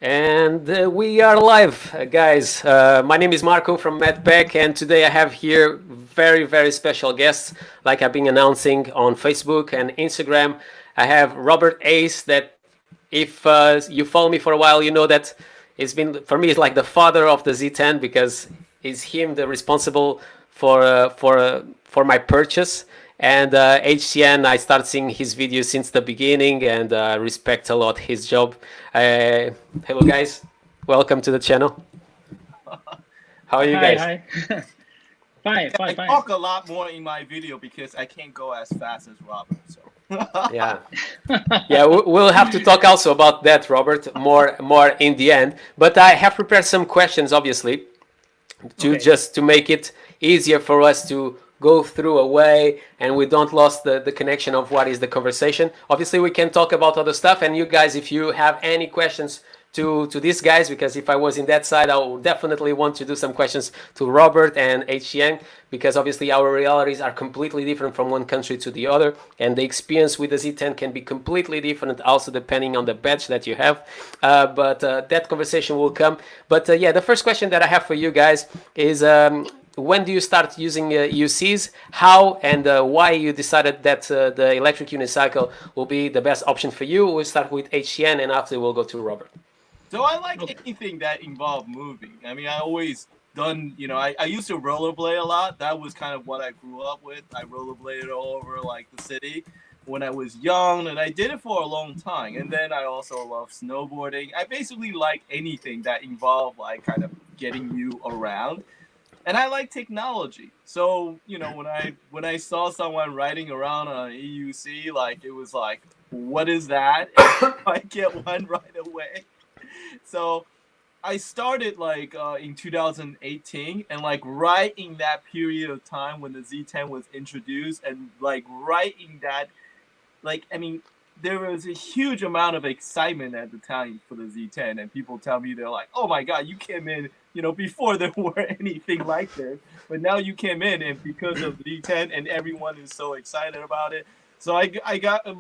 And we are live, guys. My name is Marco from MedPack, and today I have here very special guests, like I've been announcing on Facebook and Instagram. I have Robert Ace. That, if you follow me for a while, you know that it's been for me. It's like the father of the Z10 because it's him the responsible for my purchase. And HCN, I started seeing his videos since the beginning, and respect a lot his job. Hello, guys. Welcome to the channel. How are you Hi, guys? hi. Fine, I fine. talk a lot more in my video because I can't go as fast as Robert. So Yeah, yeah. We'll have to talk also about that, Robert, more in the end. But I have prepared some questions, obviously, to Okay. just to make it easier for us to go through a way and we don't lose the connection of what is the conversation. Obviously we can talk about other stuff, and you guys, if you have any questions to these guys, because if I was in that side I would definitely want to do some questions to Robert and Hsiang, because obviously our realities are completely different from one country to the other, and the experience with the Z10 can be completely different also depending on the badge that you have. But that conversation will come. But yeah, the first question that I have for you guys is when do you start using UCs? How and why you decided that the electric unicycle will be the best option for you? We'll start with HCN and after we'll go to Robert. so I like Okay. anything that involved moving. I mean, I always done. I used to rollerblade a lot. That was kind of what I grew up with. I rollerbladed all over like the city when I was young, and I did it for a long time. And then I also love snowboarding. I basically like anything that involved like kind of getting you around. And I like technology. So when I saw someone riding around on an EUC, like it was like, what is that? And I get one right away. So I started like in 2018, and like right in that period of time when the Z10 was introduced, and like right in that, like I mean, there was a huge amount of excitement at the time for the Z10, and people tell me they're like, "Oh my God, you came in, before there were anything like this, but now you came in, and because of the Z10, and everyone is so excited about it." So I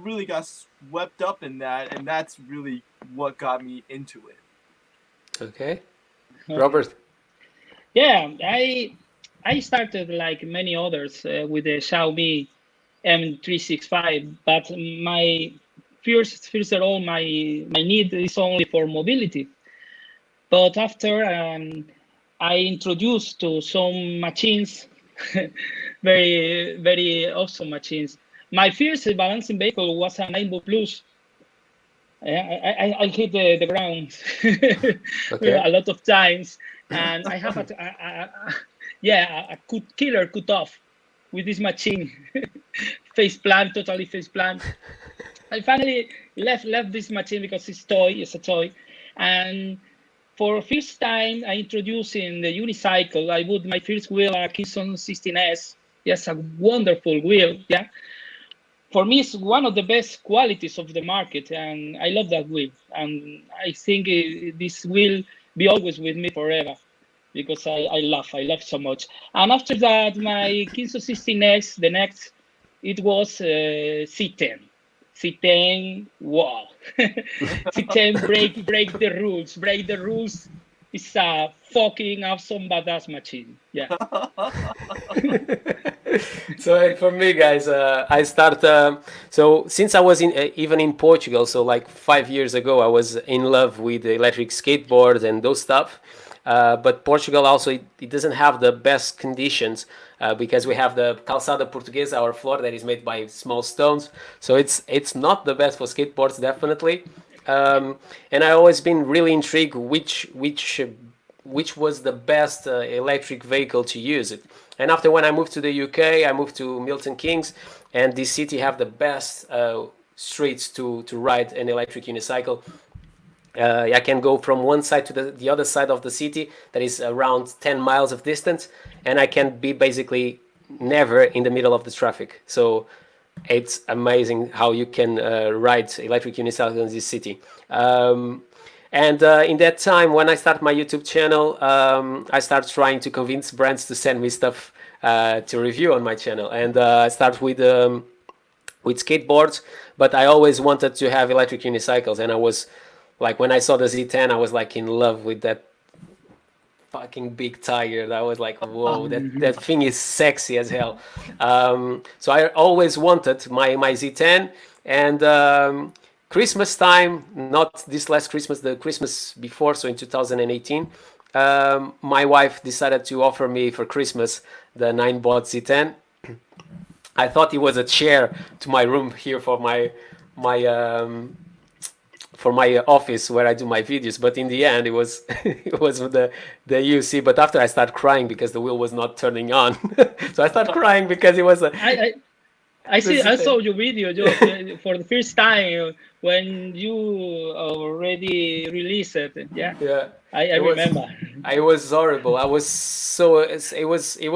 really got swept up in that, and that's really what got me into it. Okay, Okay. Robert. Yeah, I started like many others with the Xiaomi M365, but my first of all, my need is only for mobility. But after I introduced to some machines, very awesome machines. My first balancing vehicle was a Ninebot Plus. I hit the ground Okay. a lot of times, and I have yeah, a killer cut off with this machine, face plant, totally face plant. I finally left this machine because it's a toy, and for first time I introduced in the unicycle. I put my first wheel a Kingston 16S. Yes, a wonderful wheel. Yeah, for me it's one of the best qualities of the market, and I love that wheel, and I think this will be always with me forever because I love so much. And after that, my Kinso 16X, the next, it was C10. C10, wow. C10 break the rules. It's a fucking awesome badass machine. Yeah. So for me, guys, I start. So since I was in even in Portugal, so like 5 years ago, I was in love with the electric skateboards and those stuff. But Portugal also it doesn't have the best conditions because we have the calçada portuguesa, our floor that is made by small stones. So it's not the best for skateboards, definitely. And I always been really intrigued which was the best electric vehicle to use it. And after when I moved to the UK, I moved to Milton Keynes, and this city have the best streets to ride an electric unicycle. I can go from one side to the other side of the city that is around 10 miles of distance, and I can be basically never in the middle of the traffic. So it's amazing how you can ride electric unicycles in this city. And in that time, when I start my YouTube channel, I start trying to convince brands to send me stuff to review on my channel. And I start with skateboards, but I always wanted to have electric unicycles, and I was Like when I saw the Z10, I was like in love with that fucking big tire. I was like, whoa, that thing is sexy as hell. So I always wanted my Z10, and Christmas time, not this last Christmas, the Christmas before, so in 2018, my wife decided to offer me for Christmas the Ninebot Z10. I thought it was a chair to my room here for my office where I do my videos, but in the end it was it was the UC. But after I started crying because the wheel was not turning on, so I started crying because it was a. I saw your video for the first time when you already released it. Yeah, Yeah, I it was. remember. It was horrible. I was so it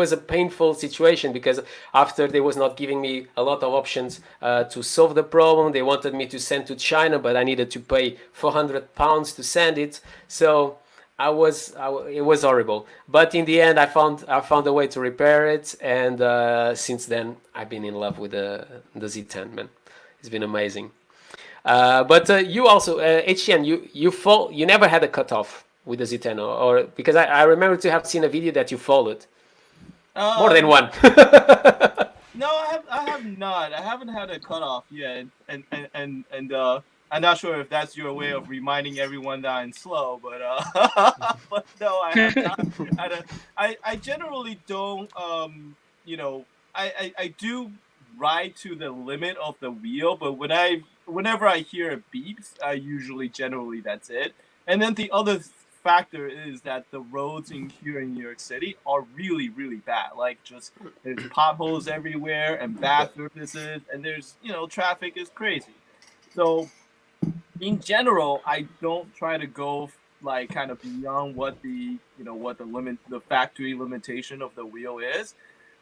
was a painful situation because after they was not giving me a lot of options to solve the problem. They wanted me to send to China, but I needed to pay 400 pounds to send it. So it was horrible. But in the end, I found a way to repair it, and since then I've been in love with the Z10, man. It's been amazing. But you also, HCN, you never had a cutoff with the Z10, or because I remember to have seen a video that you followed more than one. No, I have not. I haven't had a cutoff yet, and I'm not sure if that's your way of reminding everyone that I'm slow, but but no, I have not had a. I generally don't. I do ride to the limit of the wheel, but whenever I hear it beeps, I usually generally that's it. And then the other factor is that the roads here in New York City are really, really bad. Like just there's potholes everywhere and bad surfaces, and there's traffic is crazy. So in general, I don't try to go like kind of beyond what the factory limitation of the wheel is.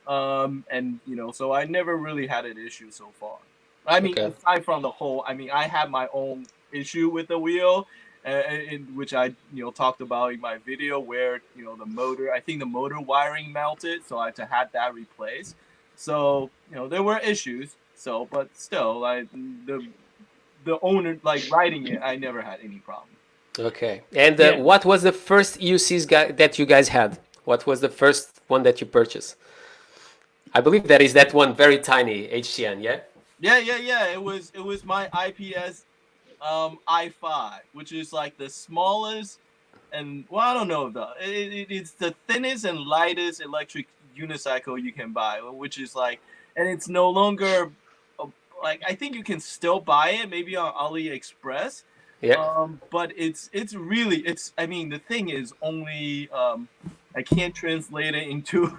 And so I never really had an issue so far. I mean, Okay. aside from the whole, I mean, I have my own issue with the wheel, in which I talked about in my video, where the motor, I think the motor wiring melted, so I had to have that replaced. So there were issues. So, but still, like the owner, like riding it, I never had any problem. Okay. And Yeah. what was the first UCs that you guys had? What was the first one that you purchased? I believe that is that one very tiny HCN, yeah? Yeah. It was my IPS i5, which is like the smallest, and well, I don't know though. It's the thinnest and lightest electric unicycle you can buy, which is like, and it's no longer like, I think you can still buy it maybe on AliExpress. Yeah. But it's really, I mean, the thing is only I can't translate it into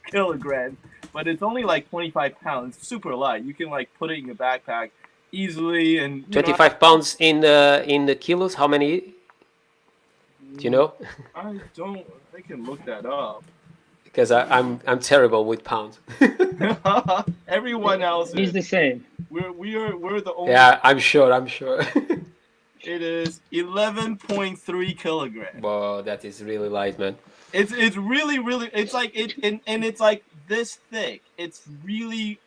kilograms, but it's only like 25 pounds. It's super light. You can like put it in your backpack easily, and 25 pounds in the kilos. How many? Do you know? I don't. I can look that up. Because I'm terrible with pounds. Everyone else It's is. the same. We're the only. Yeah, I'm sure. I'm sure. It is 11.3 kilograms. Whoa, that is really light, man. It's really, it's like it, and it's like this thick. It's really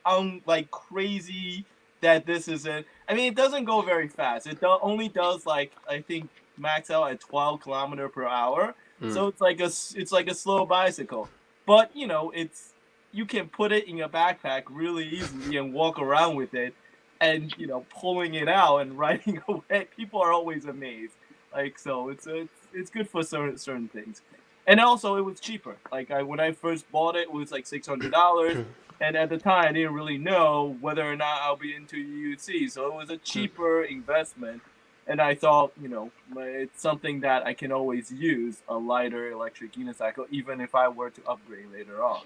like crazy that this is it. I mean, it doesn't go very fast. It only does like, I think, max out at 12 kilometer per hour. So it's like a slow bicycle. But you can put it in your backpack really easily and walk around with it, and pulling it out and riding away. People are always amazed. Like, so it's good for certain things. And also, it was cheaper. Like, when I first bought it was like $600, and at the time I didn't really know whether or not I'll be into UC. So it was a cheaper investment, and I thought, it's something that I can always use, a lighter electric unicycle, even if I were to upgrade later on.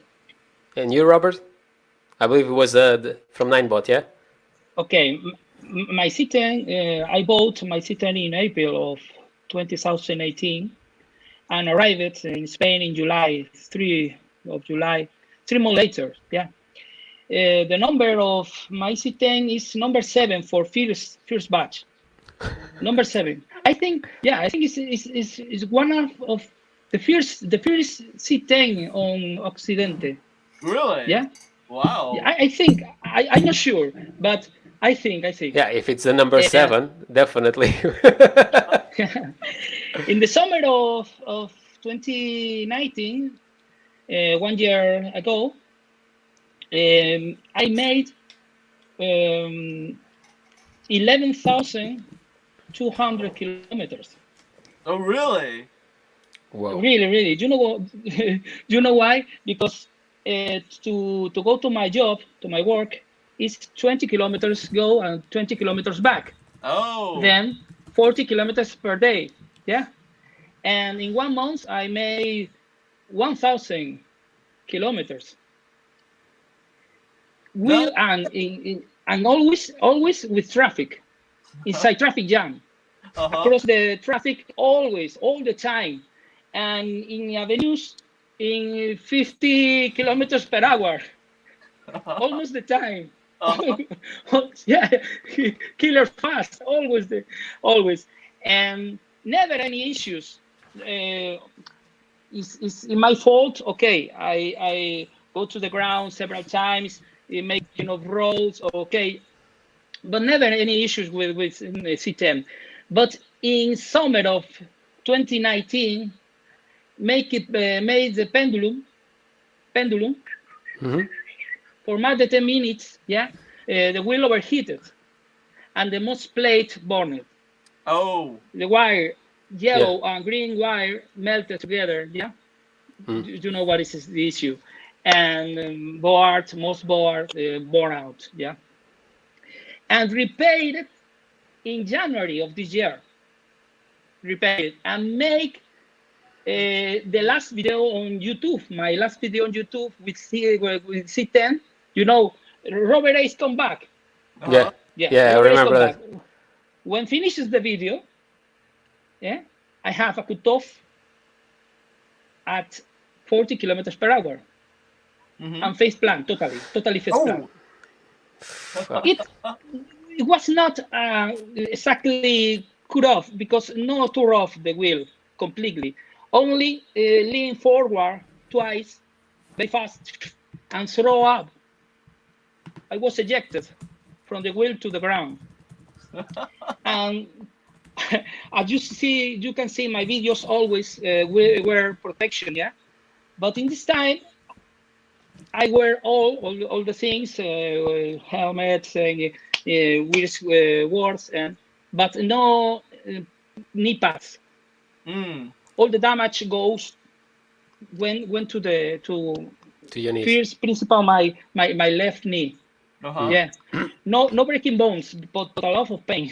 And you, Robert? I believe it was from Ninebot, yeah? Okay, my C10, I bought my C10 in April of 2018 and arrived in Spain in July, 3 of July, 3 months later. Yeah. The number of my C10 is number 7 for first batch. Number 7. I think it's one of the first C10 on Occidente. Really? Yeah. Wow. Yeah, I think I'm not sure, but I think. Yeah, if it's the number 7, definitely. In the summer of 2019, 1 year ago, I made 11,200 kilometers. Oh, really? Whoa. Really, really. Do you know what? Do you know why? Because to go to my job, to my work, is 20 kilometers go and 20 kilometers back. Oh. Then 40 kilometers per day. Yeah. And in 1 month, I made 1,000 kilometers. That. Will and always with traffic, inside traffic jam, Uh-huh. across the traffic, always, all the time, and in avenues in 50 kilometers per hour, almost the time. Uh-huh. Yeah, killer fast, always, and never any issues. Is it my fault? Okay, I go to the ground several times, making of roads. Okay, but never any issues with C10. But in summer of 2019, made the pendulum Hmm. for more than 10 minutes. Yeah, the wheel overheated and the most plate burned. Oh. The wire, Yeah. yellow and green wire melted together. Yeah, Mm. you know what is the issue, and most board bore out. Yeah, and repaired in January of this year. Repaired and make the last video on YouTube. My last video on YouTube with C10. You know, Robert Ace come back. Yeah. Uh-huh. Yeah, Yeah, I Robert Ace come remember back. that. When finishes the video, yeah, I have a cutoff at 40 kilometers per hour. Mm-hmm. And face plant, totally face plant. Oh. It it was not exactly cut off because no tore off the wheel completely. Only lean forward twice, very fast, and throw up. I was ejected from the wheel to the ground. And as you can see my videos always wear protection, yeah. But in this time, I wear all the things, helmets, wheels, and but no knee pads. Mm. All the damage goes went to To your knees. first principal my left knee. Uh-huh. Mm. Yeah, no breaking bones, but a lot of pain,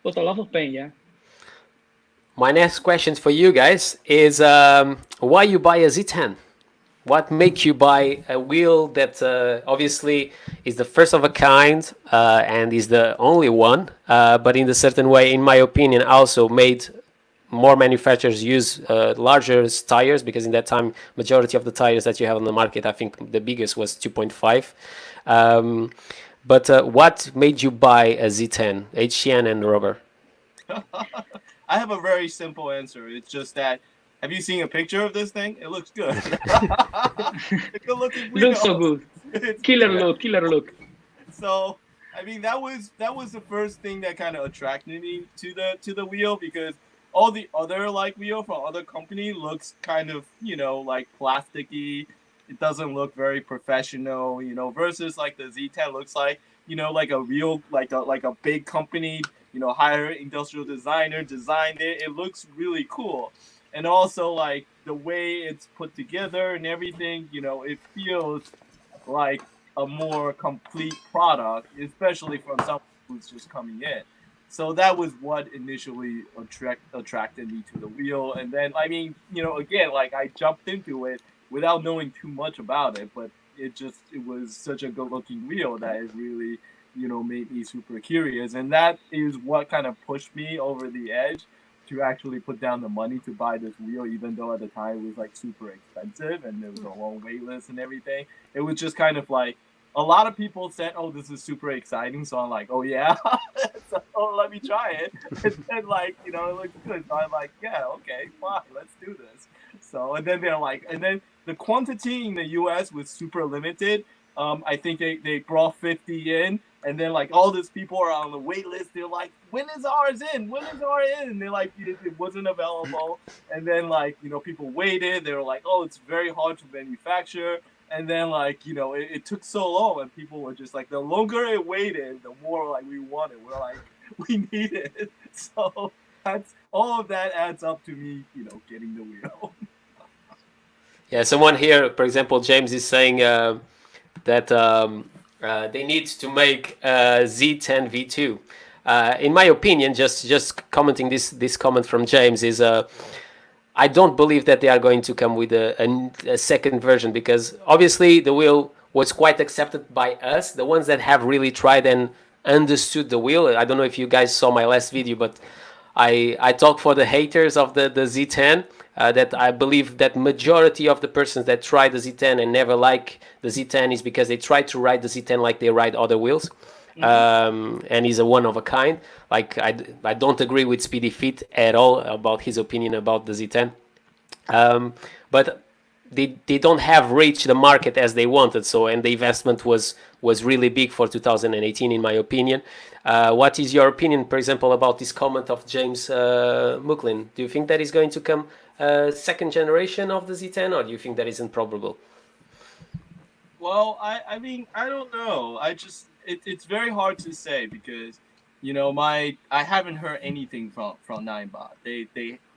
but a lot of pain. Yeah. My next question for you guys is why you buy a Z10? What make you buy a wheel that obviously is the first of a kind and is the only one, but in a certain way, in my opinion, also made more manufacturers use larger tires because in that time, majority of the tires that you have on the market, I think the biggest was 2.5. But what made you buy a Z10, HCN and Robert? I have a very simple answer. It's just that, have you seen a picture of this thing? It looks good. It's a good looking Looks so wheel. good. It's Killer Yeah. look, killer look. So I mean that was the first thing that kind of attracted me to the wheel, because all the other like wheel from other company looks kind of, like plasticky. It doesn't look very professional, versus like the Z10 looks like, like a real like a big company, hire industrial designer designed it. It looks really cool. And also like the way it's put together and everything, it feels like a more complete product, especially from someone who's just coming in. So that was what initially attracted me to the wheel. And then, I mean, again, like I jumped into it without knowing too much about it, but it was such a good looking wheel that it really, made me super curious. And that is what kind of pushed me over the edge to actually put down the money to buy this wheel, even though at the time it was like super expensive and there was a long wait list and everything. It was just kind of like, a lot of people said, "Oh, this is super exciting," so I'm like, "Oh yeah, so let me try it." And then like, it looks good, so I'm like, "Yeah, okay, fine, let's do this." So and then they're like, and then the quantity in the U.S. was super limited. I think they brought 50 in, And then like all these people are on the wait list. They're like, when is ours in? When is ours in? And they're like, it wasn't available. And then like, people waited. They were like, oh, it's very hard to manufacture. And then like, it took so long, and people were just like, the longer it waited, the more like we wanted. We're like, we need it. So that's all of that adds up to me, getting the wheel. Yeah, someone here, for example, James is saying that they need to make Z10 V2. In my opinion, just commenting this comment from James is I don't believe that they are going to come with a second version, because obviously the wheel was quite accepted by us, the ones that have really tried and understood the wheel. I don't know if you guys saw my last video, but I talk for the haters of the Z10. That I believe that majority of the persons that try the Z10 and never like the Z10 is because they try to ride the Z10 like they ride other wheels. And he's a one of a kind. Like I don't agree with Speedy Feet at all about his opinion about the Z10. But they don't have reached the market as they wanted. So, and the investment was really big for 2018, in my opinion. What is your opinion, for example, about this comment of James Muklin? Do you think that is going to come second generation of the Z10, or do you think that is improbable? Well, I mean, I don't know. It's very hard to say because, I haven't heard anything from Ninebot. They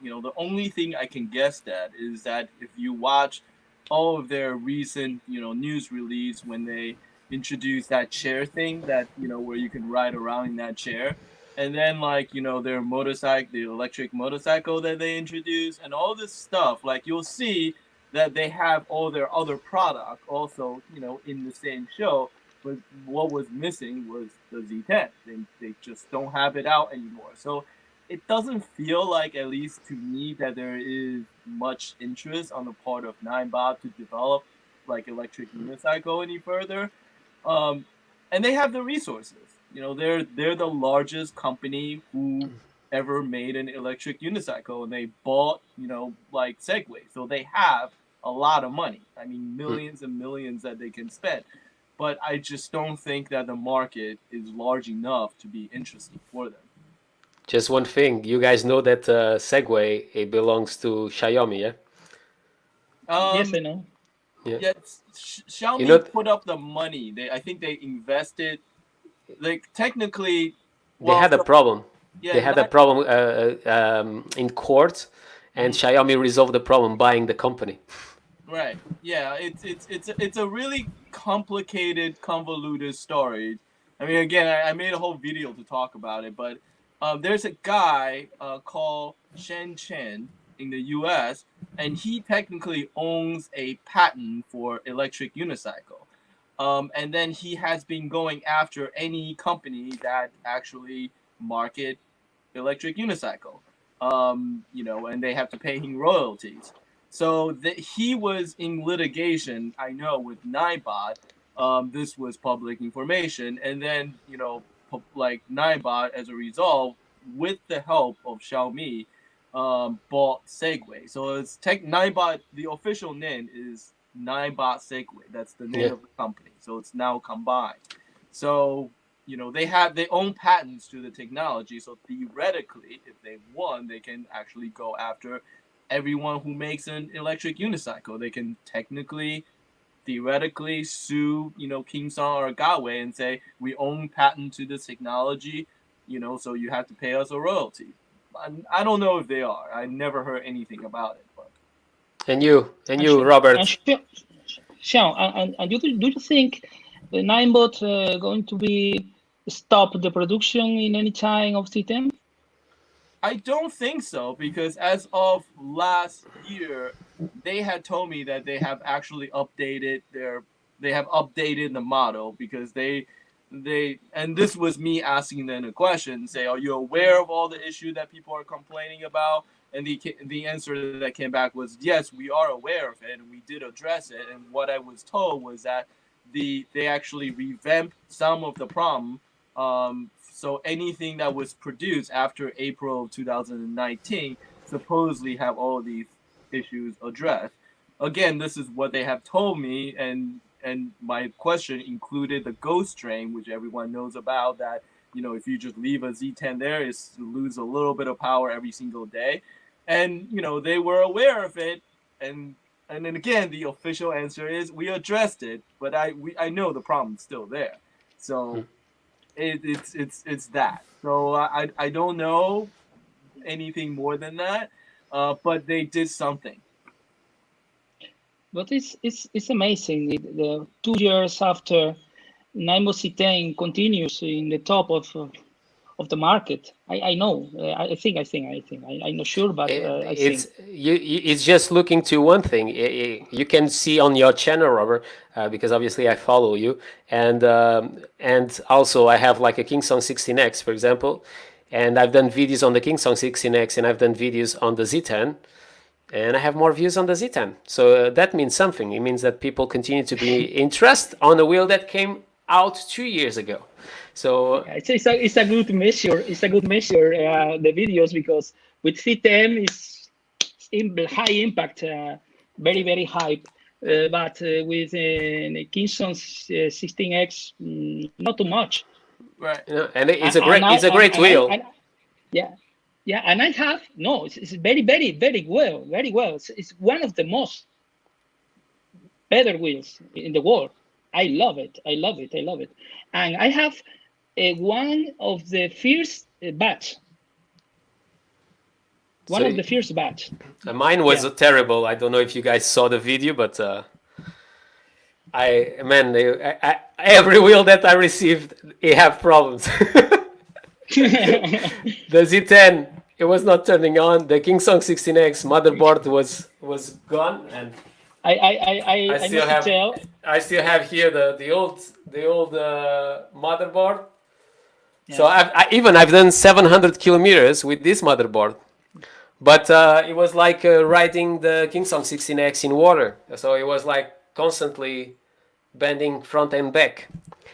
the only thing I can guess that is that if you watch all of their recent, news release when they introduced that chair thing that, where you can ride around in that chair. And then like, their motorcycle, the electric motorcycle that they introduced and all this stuff, like you'll see that they have all their other product also, in the same show. But what was missing was the Z10. They just don't have it out anymore. So it doesn't feel like, at least to me, that there is much interest on the part of Ninebot to develop like electric unicycle any further. And they have the resources. They're the largest company who ever made an electric unicycle, and they bought, like Segway. So they have a lot of money. I mean, millions and millions that they can spend. But I just don't think that the market is large enough to be interesting for them. Just one thing, you guys know that Segway, it belongs to Xiaomi, yeah? Yes, I know. Yeah, Xiaomi put up the money. I think they invested. Like technically, they had a problem. Yeah, they had a problem in court, and Xiaomi resolved the problem buying the company. Right. Yeah. It's a really complicated, convoluted story. I mean, again, I made a whole video to talk about it, but there's a guy called Shen Chen in the U.S., and he technically owns a patent for electric unicycle. And then he has been going after any company that actually market electric unicycle. And they have to pay him royalties. So he was in litigation, I know, with Ninebot. This was public information. And then, like Ninebot, as a result, with the help of Xiaomi, bought Segway. So it's Ninebot, the official name is Ninebot Segway. That's the name of the company. So it's now combined. So, they own patents to the technology. So theoretically, if they won, they can actually go after everyone who makes an electric unicycle. They can theoretically sue, King Song or Gawei and say, we own patent to this technology, so you have to pay us a royalty. I don't know if they are. I never heard anything about it. But. And you, Robert. Xiang, and do you think the Ninebot going to be stop the production in any time of Z10? I don't think so, because as of last year, they had told me that they have actually updated the model, because they and this was me asking them a question, say, are you aware of all the issue that people are complaining about? And the answer that came back was, yes, we are aware of it, and we did address it. And what I was told was that they actually revamped some of the problem. So anything that was produced after April of 2019 supposedly have all these issues addressed. Again, this is what they have told me, and and my question included the ghost train, which everyone knows about. That if you just leave a Z10 there, it's to lose a little bit of power every single day, and they were aware of it, and then again, the official answer is we addressed it, but I know the problem's still there. So it's that. So I don't know anything more than that, but they did something. But it's amazing. The 2 years after, Ninebot Z10 continues in the top of the market. I know. I'm not sure, but I think. It's just looking to one thing. You can see on your channel, Robert, because obviously I follow you, and also I have like a Kingsong 16X, for example, and I've done videos on the Kingsong 16X, and I've done videos on the Z10, and I have more views on the Z10. So that means something. It means that people continue to be interested on a wheel that came out 2 years ago. So Yeah, it's a good measure. It's a good measure, the videos, because with C10 is high impact, very high. But with Kingston 16X, not too much. Right. and it's a And great I it's a great wheel. yeah, yeah, and I have no. It's very well, very well. It's one of the most better wheels in the world. I love it. I love it. I love it. And I have one of the first batch. One So of the first batch. mine was Yeah. terrible. I don't know if you guys saw the video, but every wheel that I received, it have problems. The Z10, it was not turning on. The Kingsong 16X motherboard was gone, and I must tell. I still have here the old motherboard. So Yeah. I've done 700 kilometers with this motherboard, but it was like riding the Kingsong 16X in water. So it was like constantly bending front and back.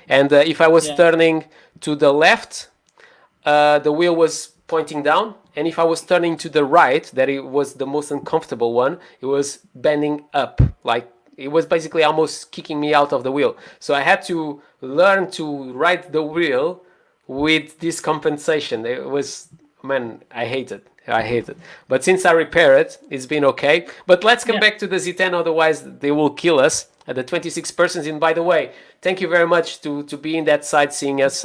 And if I was Yeah. turning to the left, the wheel was pointing down, and if I was turning to the right, that it was the most uncomfortable one, it was bending up, like it was basically almost kicking me out of the wheel. So I had to learn to ride the wheel with this compensation. It was, man, I hate it. But since I repair it, it's been okay. But let's come Yeah. back to the Z10, otherwise they will kill us. The 26 persons in. By the way, thank you very much to be in that side seeing us.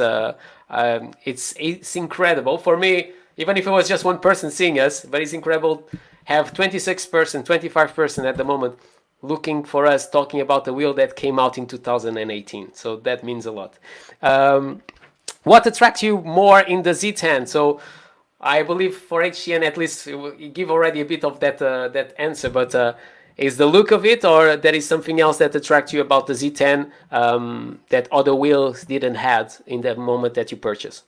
It's incredible for me, even if it was just one person seeing us. But it's incredible have 26 person, 25 person at the moment looking for us, talking about the wheel that came out in 2018. So that means a lot. What attracts you more in the Z10? So I believe for HCN at least you give already a bit of that answer, but is the look of it, or there is something else that attracts you about the Z10 that other wheels didn't have in the moment that you purchase?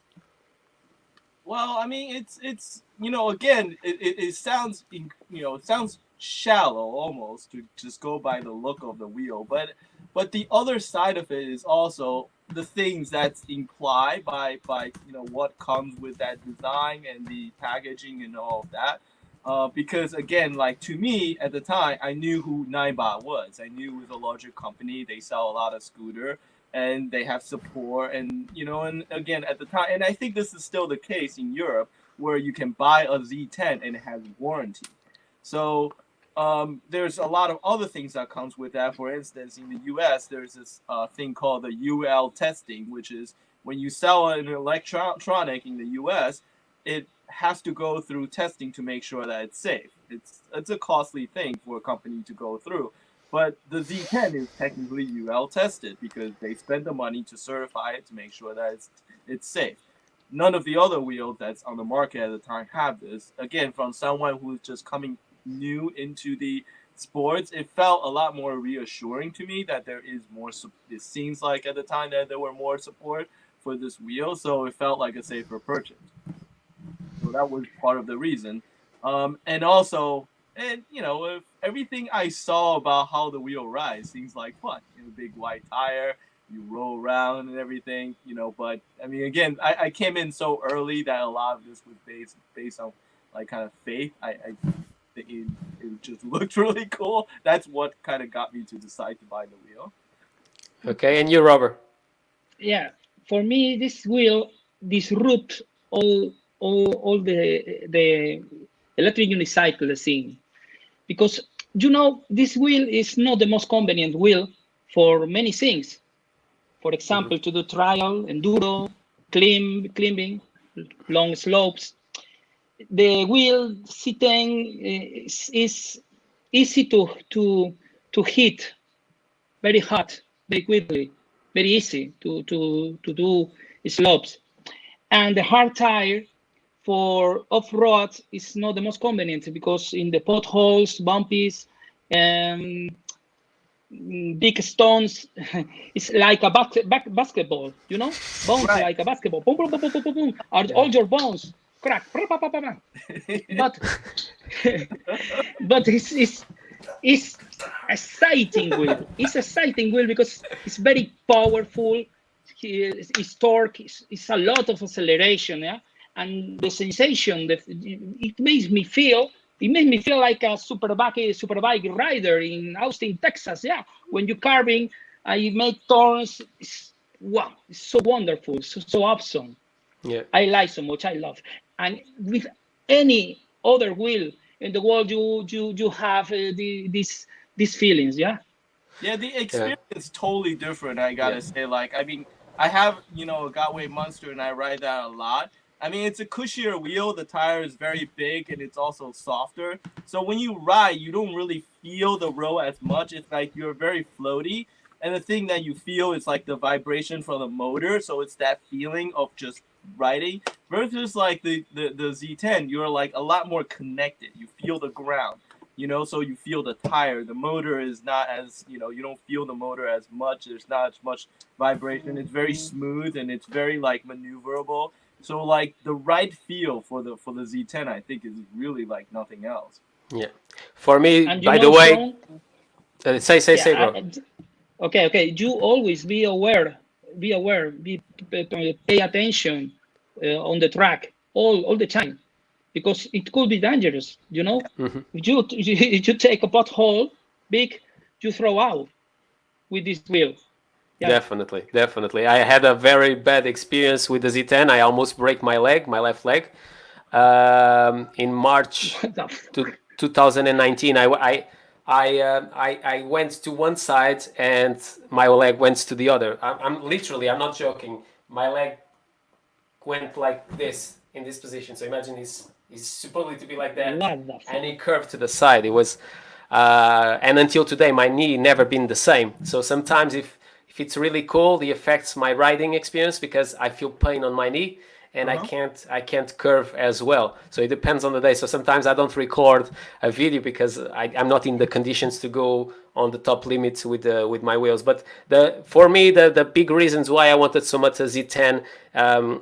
Well, I mean, it's again, it sounds it sounds shallow almost to just go by the look of the wheel, but the other side of it is also the things that's implied by what comes with that design and the packaging and all of that. Because again, like to me at the time, I knew who Ninebot was. I knew it was a larger company. They sell a lot of scooter and they have support, and and again at the time, and I think this is still the case in Europe, where you can buy a Z10 and it has warranty. So there's a lot of other things that comes with that. For instance, in the US, there's this thing called the UL testing, which is when you sell an electronic in the US, it has to go through testing to make sure that it's safe. It's a costly thing for a company to go through. But the Z10 is technically UL tested because they spend the money to certify it to make sure that it's safe. None of the other wheels that's on the market at the time have this. Again, from someone who's just coming new into the sports, it felt a lot more reassuring to me that there is more. It seems like at the time that there were more support for this wheel, so it felt like a safer purchase. So that was part of the reason. And also, and if everything I saw about how the wheel rides seems like fun. Big white tire, you roll around and everything. But I mean, again, I came in so early that a lot of this was based on like kind of faith. I think it just looked really cool. That's what kind of got me to decide to buy the wheel. Okay, and you, Robert? Yeah, for me, this will disrupt all the electric unicycle scene, because this wheel is not the most convenient wheel for many things. For example, to do trial, enduro, climbing, long slopes. The wheel C10 is easy to hit, very hot, very quickly, very easy to do slopes. And the hard tire for off-road is not the most convenient, because in the potholes, bumpies, um, big stones, it's like a basketball, bones Right. like a basketball. Boom, boom, boom, boom, boom, boom, boom. All your bones crack. But but it's exciting wheel. It's exciting wheel because it's very powerful. It's torque. It's a lot of acceleration. Yeah, and the sensation that it makes me feel. It made me feel like a superbike rider in Austin, Texas. Yeah, when you're carving, you make turns. Wow, it's so wonderful, so awesome. Yeah. I like so much. I love. And with any other wheel in the world, you have these feelings. Yeah. Yeah, the experience is totally different. I gotta say, like, I mean, I have a Gotway Monster, and I ride that a lot. I mean, it's a cushier wheel. The tire is very big, and it's also softer. So when you ride, you don't really feel the road as much. It's like you're very floaty, and the thing that you feel is like the vibration from the motor. So it's that feeling of just riding. Versus like the Z10, you're like a lot more connected. You feel the ground. So you feel the tire. The motor is not as, you don't feel the motor as much. There's not as much vibration. It's very smooth, and it's very like maneuverable. So like the right feel for the Z10, I think, is really like nothing else. Yeah. For me, And by the way, Sean, say, bro. okay. You always be aware, pay attention on the track all the time, because it could be dangerous. If you take a pothole big, you throw out with this wheel. Yeah. Definitely. I had a very bad experience with the Z10. I almost break my left leg. In March 2019, I went to one side and my leg went to the other. I'm not joking. My leg went like this, in this position. So imagine he's supposed to be like that, and he curved to the side. It was, and until today, my knee never been the same. So sometimes if it's really cold, it affects my riding experience because I feel pain on my knee, and I can't curve as well. So it depends on the day. So sometimes I don't record a video because I'm not in the conditions to go on the top limits with my wheels. But for me, the big reasons why I wanted so much a Z10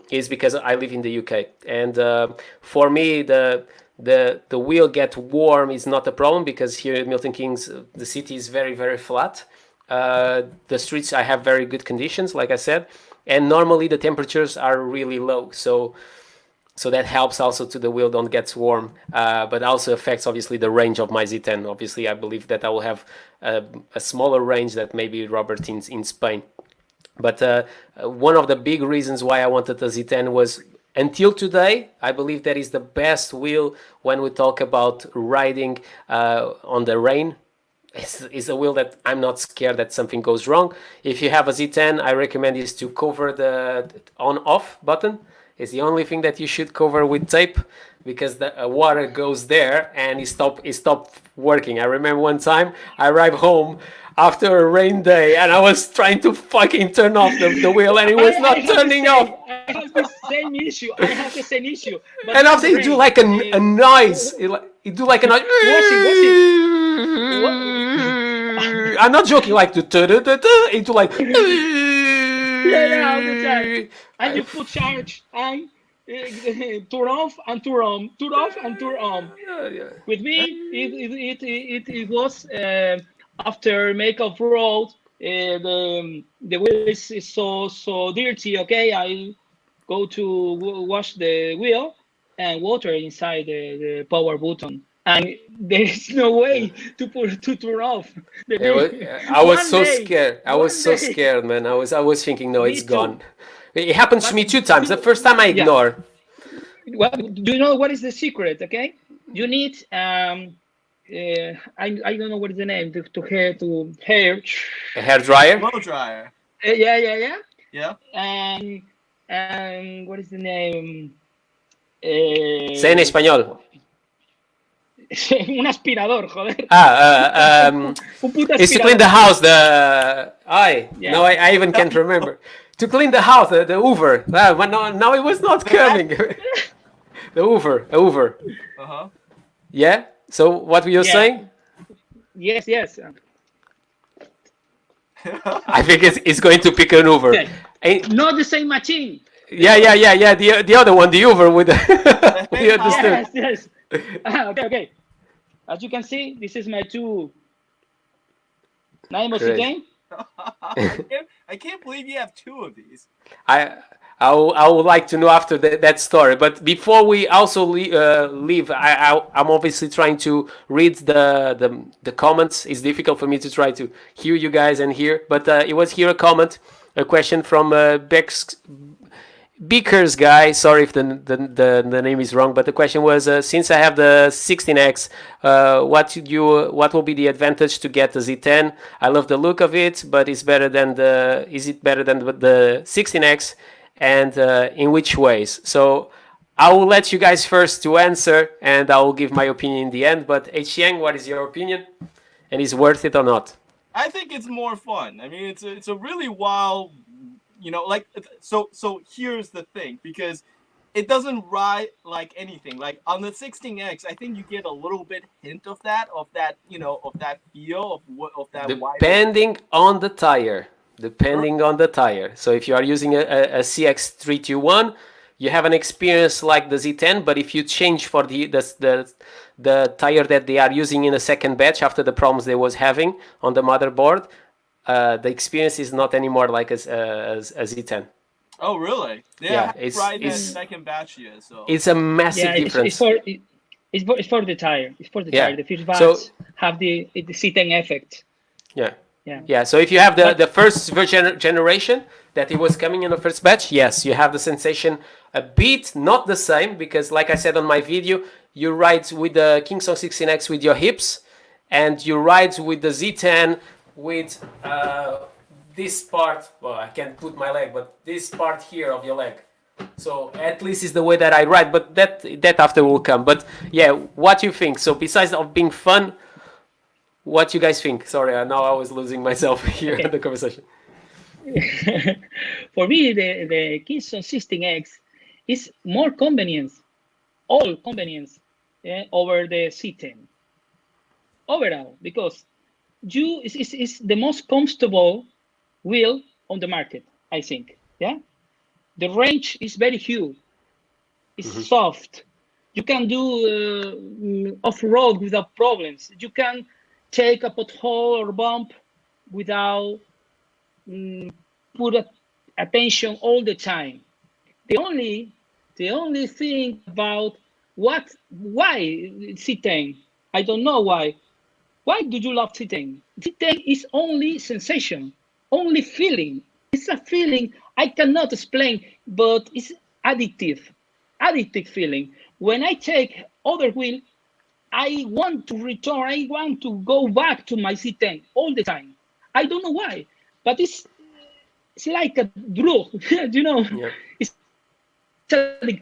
is because I live in the UK, and for me the wheel get warm is not a problem, because here in Milton Keynes the city is very, very flat. The streets, I have very good conditions, like I said, and normally the temperatures are really low, so that helps also to the wheel don't get warm, but also affects obviously the range of my Z10. Obviously, I believe that I will have a smaller range that maybe Robert in Spain. But one of the big reasons why I wanted the Z10 was, until today, I believe that is the best wheel when we talk about riding on the rain. It's a wheel that I'm not scared that something goes wrong. If you have a Z10, I recommend is to cover the on-off button. It's the only thing that you should cover with tape, because the water goes there and it stopped working. I remember one time I arrived home after a rain day and I was trying to fucking turn off the wheel, and it was not turning off. I have the same issue. But and after it do like a noise. It do like a noise. I'm not joking. Like it do like. Yeah, all the time. And you put charge on, turn off and turn on, turn off and turn on. Yeah. With me, it was after make off road. The wheel is so dirty. Okay, I go to wash the wheel and water inside the power button. and there is no way to turn off the It was, beam. I was One so day, scared. I was one so day. scared, man. I was thinking, no, Me it's too. gone. It happened to But me 2 times. The first time I yeah, ignored. what do you know? What is the secret? Okay, you need I don't know what is the name to hair. A hair dryer. Blow dryer. Yeah. Yeah. And what is the name? Say in Eh, español. un aspirador, joder. Un puto It's to clean aspirador. the house. The Yeah. no, I even can't remember. To clean the house, the Hoover. But no, it was not coming. The Hoover, a Hoover. Uh Yeah. So what were you Yeah. saying? Yes. huh. I think it's going to pick an Hoover. Okay. Not the same machine. Yeah. The other one, the Hoover with the. We understood. Yes. Okay. As you can see, this is my two Ninebot Great. Z10. I can't believe you have two of these. I would like to know after that story. But before we also leave, I'm obviously trying to read the comments. It's difficult for me to try to hear you guys and hear. But it was here a question from Beakers guy. Sorry if the name is wrong, but the question was: since I have the 16x, what will be the advantage to get the Z10? I love the look of it, but is it better than the 16x? And in which ways? So I will let you guys first to answer, and I will give my opinion in the end. But Hsiang, what is your opinion? And is worth it or not? I think it's more fun. I mean, it's a really wild, like so. Here's the thing, because it doesn't ride like anything. Like on the 16X, I think you get a little bit hint of that feel of that wide. Depending on the tire. Depending on the tire. So if you are using a CX321, you have an experience like the Z10, but if you change for the tire that they are using in a second batch after the problems they was having on the motherboard, the experience is not anymore like a Z10. Oh, really? Yeah, I ride that second batch yet, so it's a massive Yeah, difference. it's for the tire. It's for the Yeah. tire. The first So- batch have the C10 effect. Yeah. Yeah. Yeah, so if you have the first generation that it was coming in the first batch, yes, you have the sensation a bit, not the same, because like I said on my video, you ride with the Kingston 16X with your hips, and you ride with the Z10 with this part, well, I can't put my leg, but this part here of your leg. So at least is the way that I ride, but that after will come. But yeah, what do you think? So besides of being fun, what you guys think? Sorry, now I was losing myself here in the conversation. For me, the Kingston 16X is more convenience, all convenience, over the C10 overall, because is the most comfortable wheel on the market, I think. Yeah, the range is very huge. It's soft. You can do off-road without problems. You can take a pothole or bump without put attention all the time. The only thing about why C10, I don't know why. Why do you love C10? C10 is only sensation, only feeling. It's a feeling I cannot explain, but it's addictive feeling. When I take other wheel, I want to return. I want to go back to my C10 all the time. I don't know why, but it's like a drug, Yeah. It's addictive,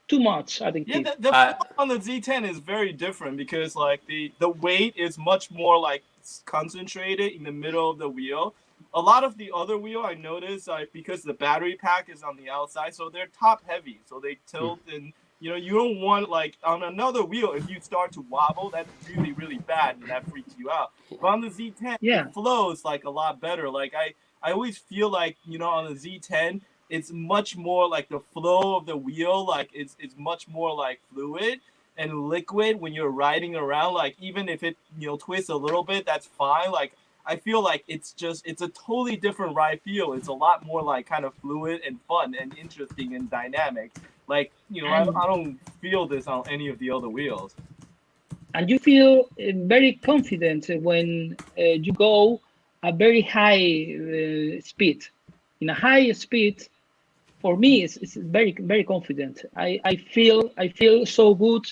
too much addictive. yeah, the flow on the Z10 is very different, because like the weight is much more like concentrated in the middle of the wheel. A lot of the other wheel, I noticed, because the battery pack is on the outside, so they're top heavy, so they tilt and you don't want, like, on another wheel, if you start to wobble, that's really, really bad, and that freaks you out. But on the Z10, Yeah. it flows, like, a lot better. Like, I always feel like, on the Z10, it's much more, like, the flow of the wheel, like, it's much more, like, fluid and liquid when you're riding around. Like, even if it, twists a little bit, that's fine. Like, I feel like it's a totally different ride feel. It's a lot more, like, kind of fluid and fun and interesting and dynamic. Like, I don't feel this on any of the other wheels. and you feel very confident when you go a very high speed. In a high speed, for me, it's very confident. I feel so good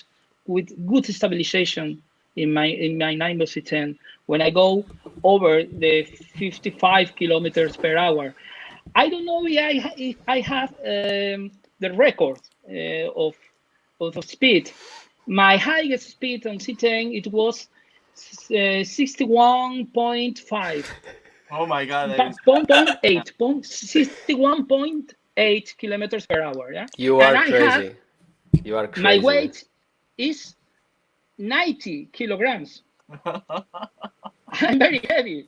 with good stabilization in my Ninebot Z10 when I go over the 55 kilometers per hour. I don't know if I have the record of speed. My highest speed on C10 it was 61.5. Oh my God, that is Point, point 8, point 61.8 kilometers per hour. Yeah, You and are I have crazy. You are my crazy, man. weight is 90 kilograms. I'm very heavy.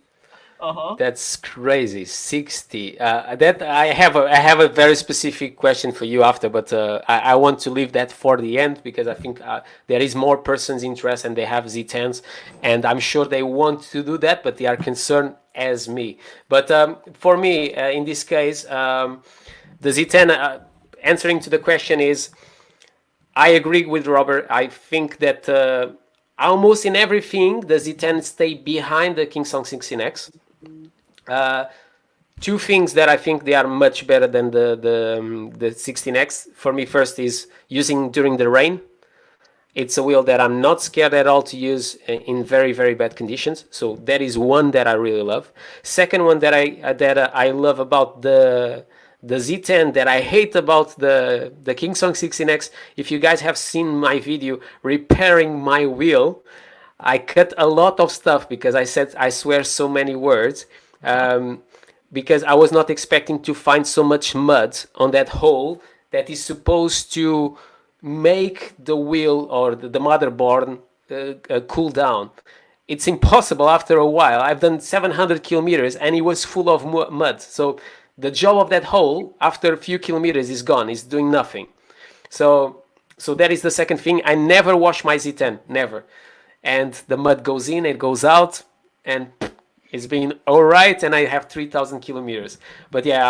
uh-huh. That's crazy. 60. That I have a very specific question for you after, but I want to leave that for the end because I think there is more persons interest and they have Z10s, and I'm sure they want to do that, but they are concerned as me. But for me, in this case, the Z10 answering to the question is I agree with Robert. I think that almost in everything the Z10 stay behind the King Song 16X. Uh, Two things that I think they are much better than the 16X. For me, first is using during the rain. It's a wheel that I'm not scared at all to use in very very bad conditions. So that is one that I really love. Second one that I love about the Z10 that I hate about the King Song 16X. If you guys have seen my video repairing my wheel, I cut a lot of stuff because I swear so many words. Um, because I was not expecting to find so much mud on that hole that is supposed to make the wheel or the motherboard cool down. It's impossible after a while. I've done 700 kilometers and it was full of mud. So the job of that hole after a few kilometers is gone. It's doing nothing. So so that is the second thing. I never wash my Z10, never. And the mud goes in, it goes out, and it's been all right. And I have 3,000 kilometers. But yeah,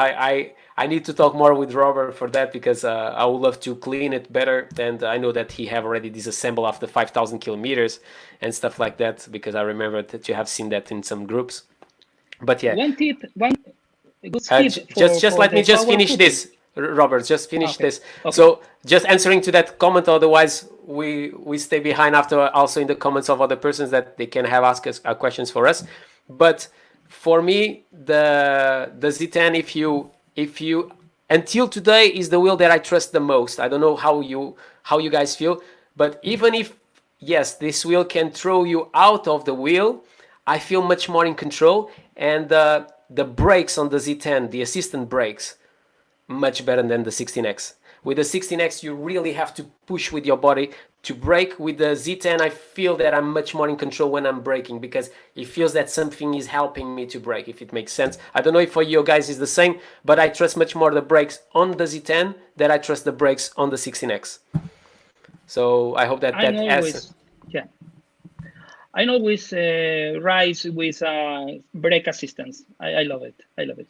I need to talk more with Robert for that because I would love to clean it better. And I know that he have already disassembled after 5,000 kilometers and stuff like that because I remember that you have seen that in some groups. But yeah, One good tip just for let me the just power finish putting. this, Robert. Just finish Okay, this. okay. So just answering to that comment. Otherwise, we stay behind after also in the comments of other persons that they can have asked us questions for us. But for me, the Z10, if you until today is the wheel that I trust the most. I don't know how you guys feel, but even if yes, this wheel can throw you out of the wheel, I feel much more in control. And the brakes on the Z10, the assistant brakes, much better than the 16X. With the 16X, you really have to push with your body to brake. With the Z10, I feel that I'm much more in control when I'm braking because it feels that something is helping me to brake, if it makes sense. I don't know if for you guys is the same, but I trust much more the brakes on the Z10 than I trust the brakes on the 16X. So I hope that I'm that as always, yeah, I'm always rise with brake assistance. I love it. I love it.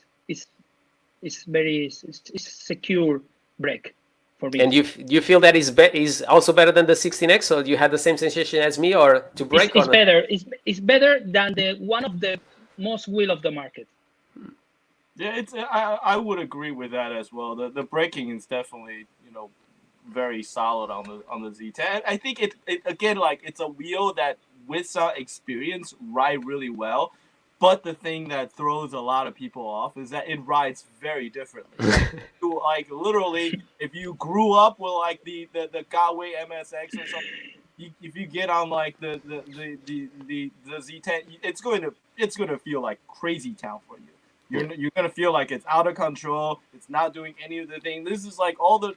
It's very it's secure brake for me. and you feel that is also better than the 16X, or you had the same sensation as me, or to brake or It's not? better. It's better than the one of the most wheel of the market. Yeah, it's I would agree with that as well. The braking is definitely, very solid on the Z10. I think it again, like, it's a wheel that with some experience ride really well. But the thing that throws a lot of people off is that it rides very differently. Like, literally, if you grew up with like the Galway MSX or something, if you get on like the Z10, it's going to feel like crazy town for you. You're gonna feel like it's out of control. It's not doing any of the things. This is like all the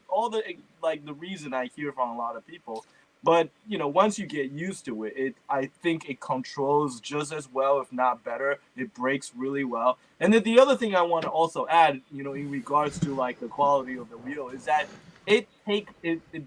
like the reason I hear from a lot of people. But once you get used to it, I think it controls just as well, if not better. It brakes really well. And then the other thing I want to also add, in regards to like the quality of the wheel, is that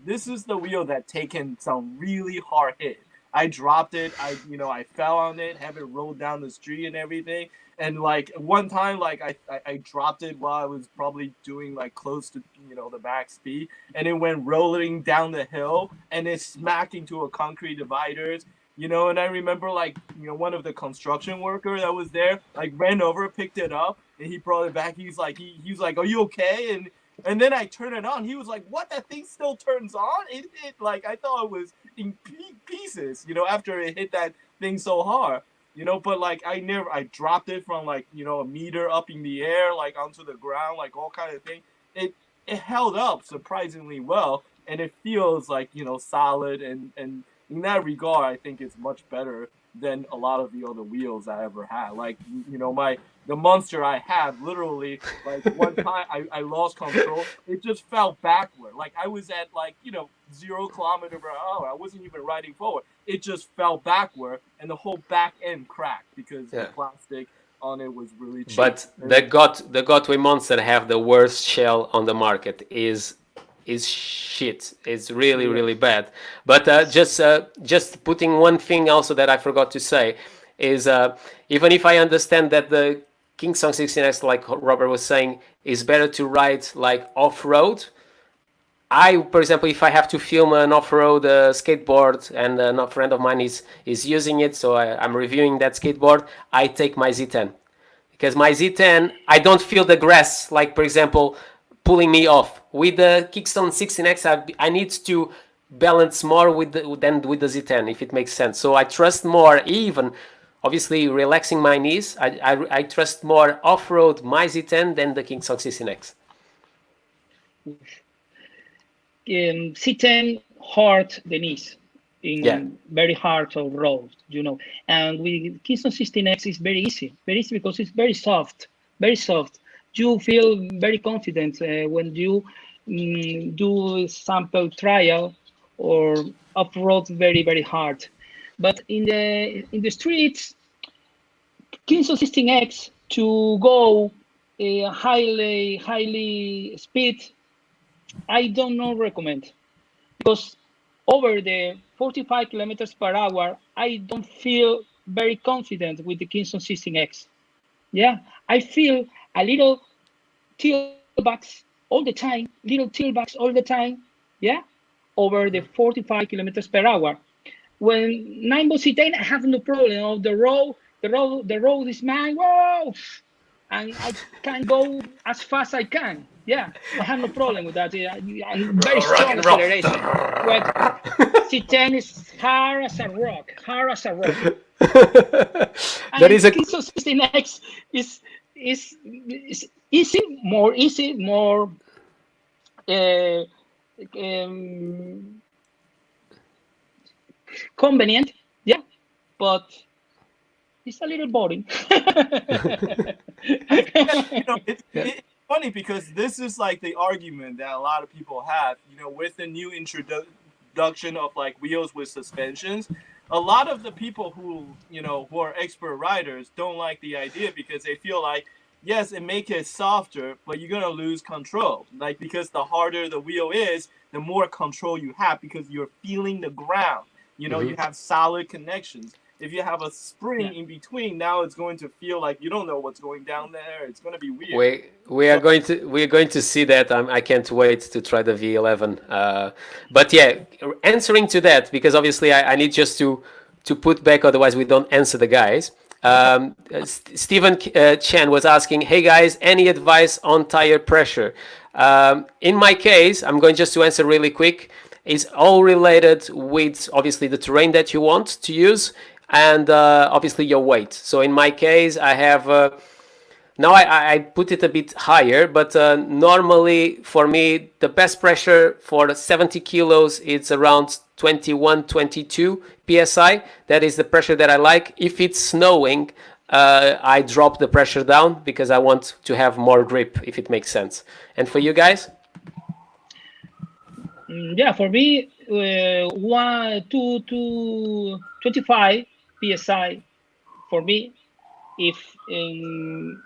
this is the wheel that taken some really hard hit. I dropped it. I fell on it, have it rolled down the street and everything. And like one time, like I dropped it while I was probably doing like close to the max speed, and it went rolling down the hill, and it smacked into a concrete dividers. And I remember like one of the construction worker that was there like ran over, picked it up, and he brought it back. He's like, he was like, "Are you okay?" And then I turned it on. He was like, "What? That thing still turns on?" It like I thought it was in pieces. After it hit that thing so hard. But like I dropped it from like a meter up in the air, like onto the ground, like all kind of thing. It held up surprisingly well, and it feels like solid, and in that regard, I think it's much better than a lot of the other wheels I ever had. Like the monster I had, literally, like one time I lost control. It just fell backward. Like I was at like 0 kilometer per hour. I wasn't even riding forward. It just fell backward, and the whole back end cracked because the plastic on it was really cheap. But the Gotway monster have the worst shell on the market. Is shit. It's really bad. But just putting one thing also that I forgot to say is even if I understand that the Kingston 16X, like Robert was saying, is better to ride like off-road. For example, if I have to film an off-road skateboard and a friend of mine is using it, so I'm reviewing that skateboard, I take my Z10. Because my Z10, I don't feel the grass, like, for example, pulling me off. With the Kickstone 16X, I need to balance more than with the Z10, if it makes sense. So I trust more, even, obviously, relaxing my knees, I trust more off-road my Z10 than the Kickstone 16X. C10 hurt the knees in very hard of road, and with Kingston 16X is very easy because it's very soft. You feel very confident when you do sample trial or off-road very hard. But in the streets, Kingston 16X to go highly speed, I don't know recommend, because over the 45 kilometers per hour, I don't feel very confident with the Kingston 16X. Yeah, I feel a little tailbacks all the time, yeah, over the 45 kilometers per hour. When Ninebot Z10, I have no problem. The road is mine. Whoa! And I can go as fast as I can. Yeah, I have no problem with that. Very strong acceleration. But C10 is hard as a rock. That is a Kingston 16X is easy, more convenient. Yeah, but it's a little boring. It's funny because this is like the argument that a lot of people have, with the new introduction of like wheels with suspensions. A lot of the people who are expert riders don't like the idea because they feel like, yes, it makes it softer, but you're gonna lose control. Like, because the harder the wheel is, the more control you have because you're feeling the ground. You have solid connections. If you have a spring in between, now it's going to feel like you don't know what's going down there. It's going to be weird. We're going to see that. I can't wait to try the V11. But yeah, answering to that, because obviously I need just to put back, otherwise we don't answer the guys. Stephen Chen was asking, hey guys, any advice on tire pressure? In my case, I'm going just to answer really quick. It's all related with obviously the terrain that you want to use and obviously your weight. So in my case, I have now I put it a bit higher, but normally for me the best pressure for 70 kilos it's around 21, 22 psi. That is the pressure that I like. If it's snowing, I drop the pressure down because I want to have more grip, if it makes sense. And for you guys? Yeah, for me, 25 psi for me, if in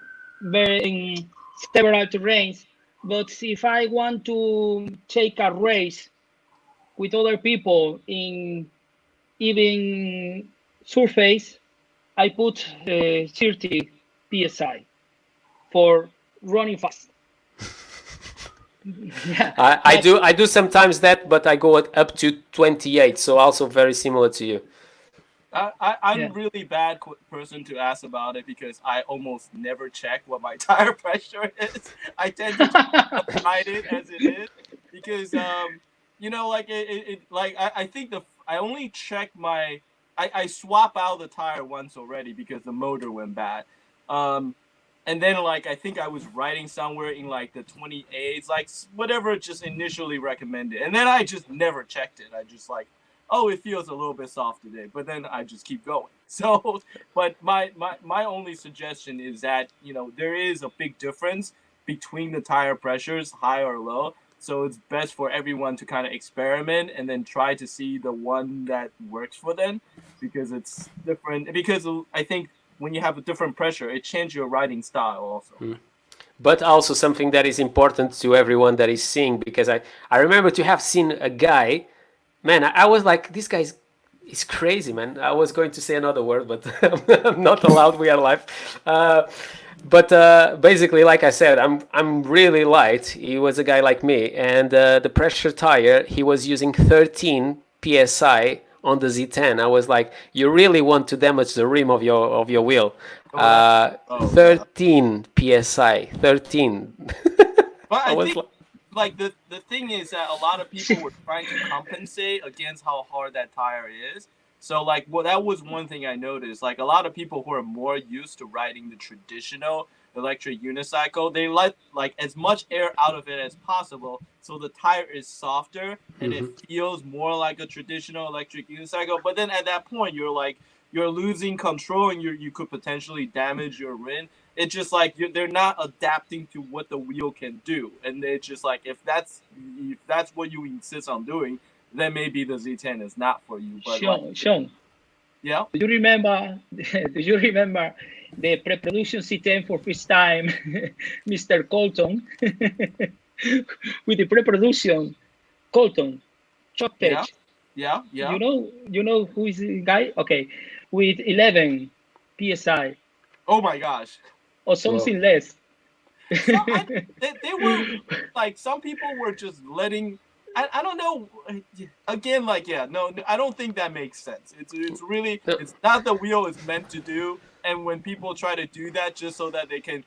several terrains. But if I want to take a race with other people in even surface, I put 30 psi for running fast. Yeah, I do sometimes that, but I go up to 28, so also very similar to you. I'm yeah. really bad person to ask about it because I almost never check what my tire pressure is. I tend to just ride it as it is because like like I think I only check my I swap out the tire once already because the motor went bad. Um, and then like I think I was riding somewhere in like the 28s, like whatever just initially recommended, and then I just never checked it. I just like, oh, it feels a little bit soft today, but then I just keep going. So, but my only suggestion is that there is a big difference between the tire pressures, high or low. So it's best for everyone to kind of experiment and then try to see the one that works for them because it's different. Because I think when you have a different pressure, it changes your riding style also. But also something that is important to everyone that is seeing, because I remember to have seen a guy, man, I was like, this guy's is crazy, man. I was going to say another word, but I'm not allowed. We are live. But basically, like I said, I'm really light. He was a guy like me, and the pressure tire, he was using 13 psi on the Z10. I was like, you really want to damage the rim of your wheel. Oh, 13 psi, 13. but I I was think like the thing is that a lot of people were trying to compensate against how hard that tire is. So like, well, that was one thing I noticed. Like a lot of people who are more used to riding the traditional electric unicycle, they let like as much air out of it as possible, so the tire is softer and it feels more like a traditional electric unicycle. But then at that point, you're losing control and you could potentially damage your rim. It's just like they're not adapting to what the wheel can do, and it's just like if that's what you insist on doing, then maybe the Z10 is not for you. But like, Sean, yeah, do you remember? Do you remember the pre-production C10 for first time, Mr. Colton, with the pre-production Colton, Shock Tech. yeah, yeah, yeah. You know who is the guy? Okay, with 11 psi Oh my gosh. or Whoa. something less. So they were like some people were just letting. I don't know. Again, like yeah, no, I don't think that makes sense. It's really it's not the wheel is meant to do. And when people try to do that just so that they can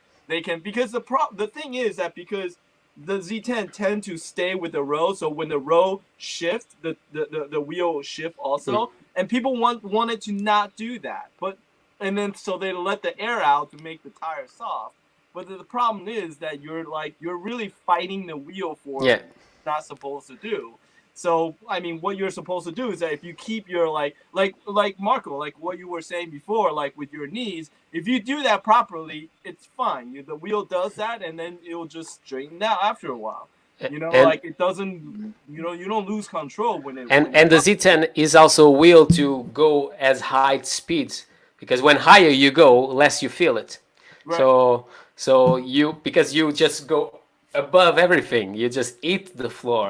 because the thing is that because the Z10 tend to stay with the row, so when the row shift, the wheel shift also, and people wanted to not do that, but and then so they let the air out to make the tire soft. But the problem is that you're really fighting the wheel for Yeah. not supposed to do. So I mean, what you're supposed to do is that if you keep your like Marco, like what you were saying before, like with your knees, if you do that properly, it's fine. The wheel does that, and then it'll just straighten out after a while. And Like it doesn't. You don't lose control when it. and the Z10 is also will to go as high speeds, because when higher you go, less you feel it. Right. So you, because you just go above everything, you just eat the floor.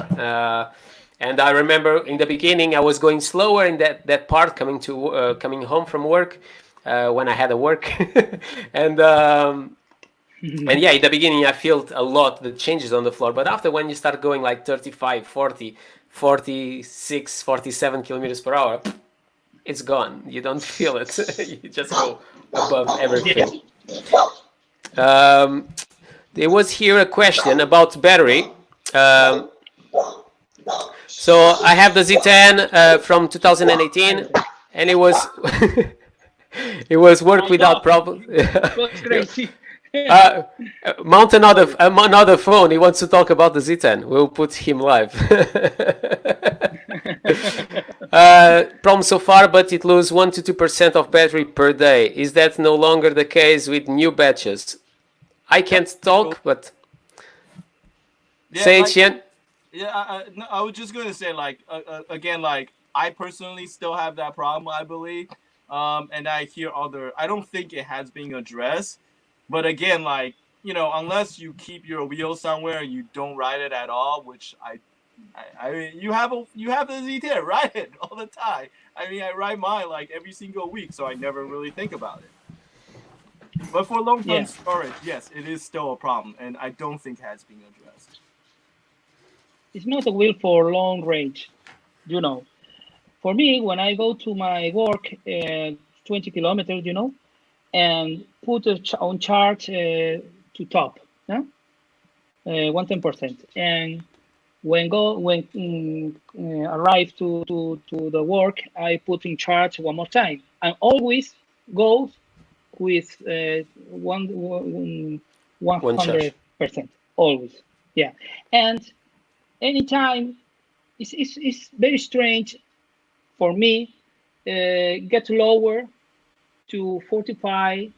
And I remember in the beginning I was going slower in that part coming home from work, when I had a work, and and yeah, in the beginning I felt a lot the changes on the floor, but after, when you start going like 35, 40, 46, 47 kilometers per hour, it's gone. You don't feel it. You just go above everything. There was here a question about battery. Um, so I have the Z10 from 2018, and it was it was work without problem. What's crazy? Mount another phone. He wants to talk about the Z10. We'll put him live. Problem so far, but it loses 1 to 2% of battery per day. Is that no longer the case with new batches? I can't talk, but Yeah, say it, like Xian. yeah, no, I was just gonna say like again, like I personally still have that problem, I believe, and I hear other. I don't think it has been addressed, but again, like unless you keep your wheel somewhere and you don't ride it at all, which I mean, you have the Z10, ride it all the time. I mean, I ride mine like every single week, so I never really think about it. But for long-term Yeah. storage, yes, it is still a problem, and I don't think has been addressed. It's not a wheel for long range, you know. For me, when I go to my work, 20 kilometers, and put on charge to top, yeah? 110%. And when arrive to the work, I put in charge one more time, and always go with One charge. 100%, always. Yeah. And anytime it's very strange for me, get lower to 45%.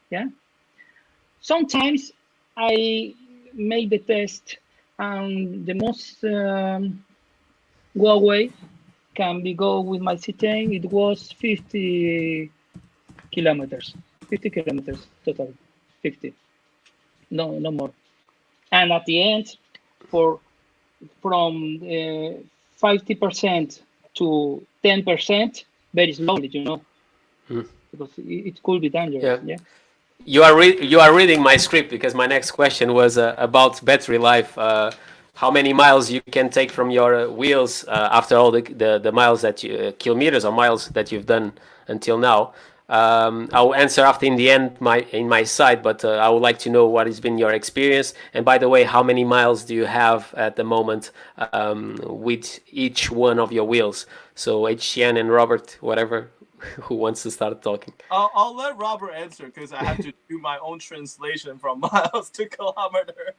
Yeah. Sometimes I make the test, and the most go away can be go with my C10. It was 50 kilometers. 50 kilometers total. 50. No, no more. And at the end, for from 50% to 10%, very slowly, because it could be dangerous. Yeah. You are reading my script, because my next question was about battery life. How many miles you can take from your wheels after all the miles that kilometers or miles that you've done until now. I'll answer after in the end in my side, but I would like to know what has been your experience. And by the way, how many miles do you have at the moment with each one of your wheels? So Hsiang and Robert, whatever, who wants to start talking? I'll let Robert answer because I have to do my own translation from miles to kilometer.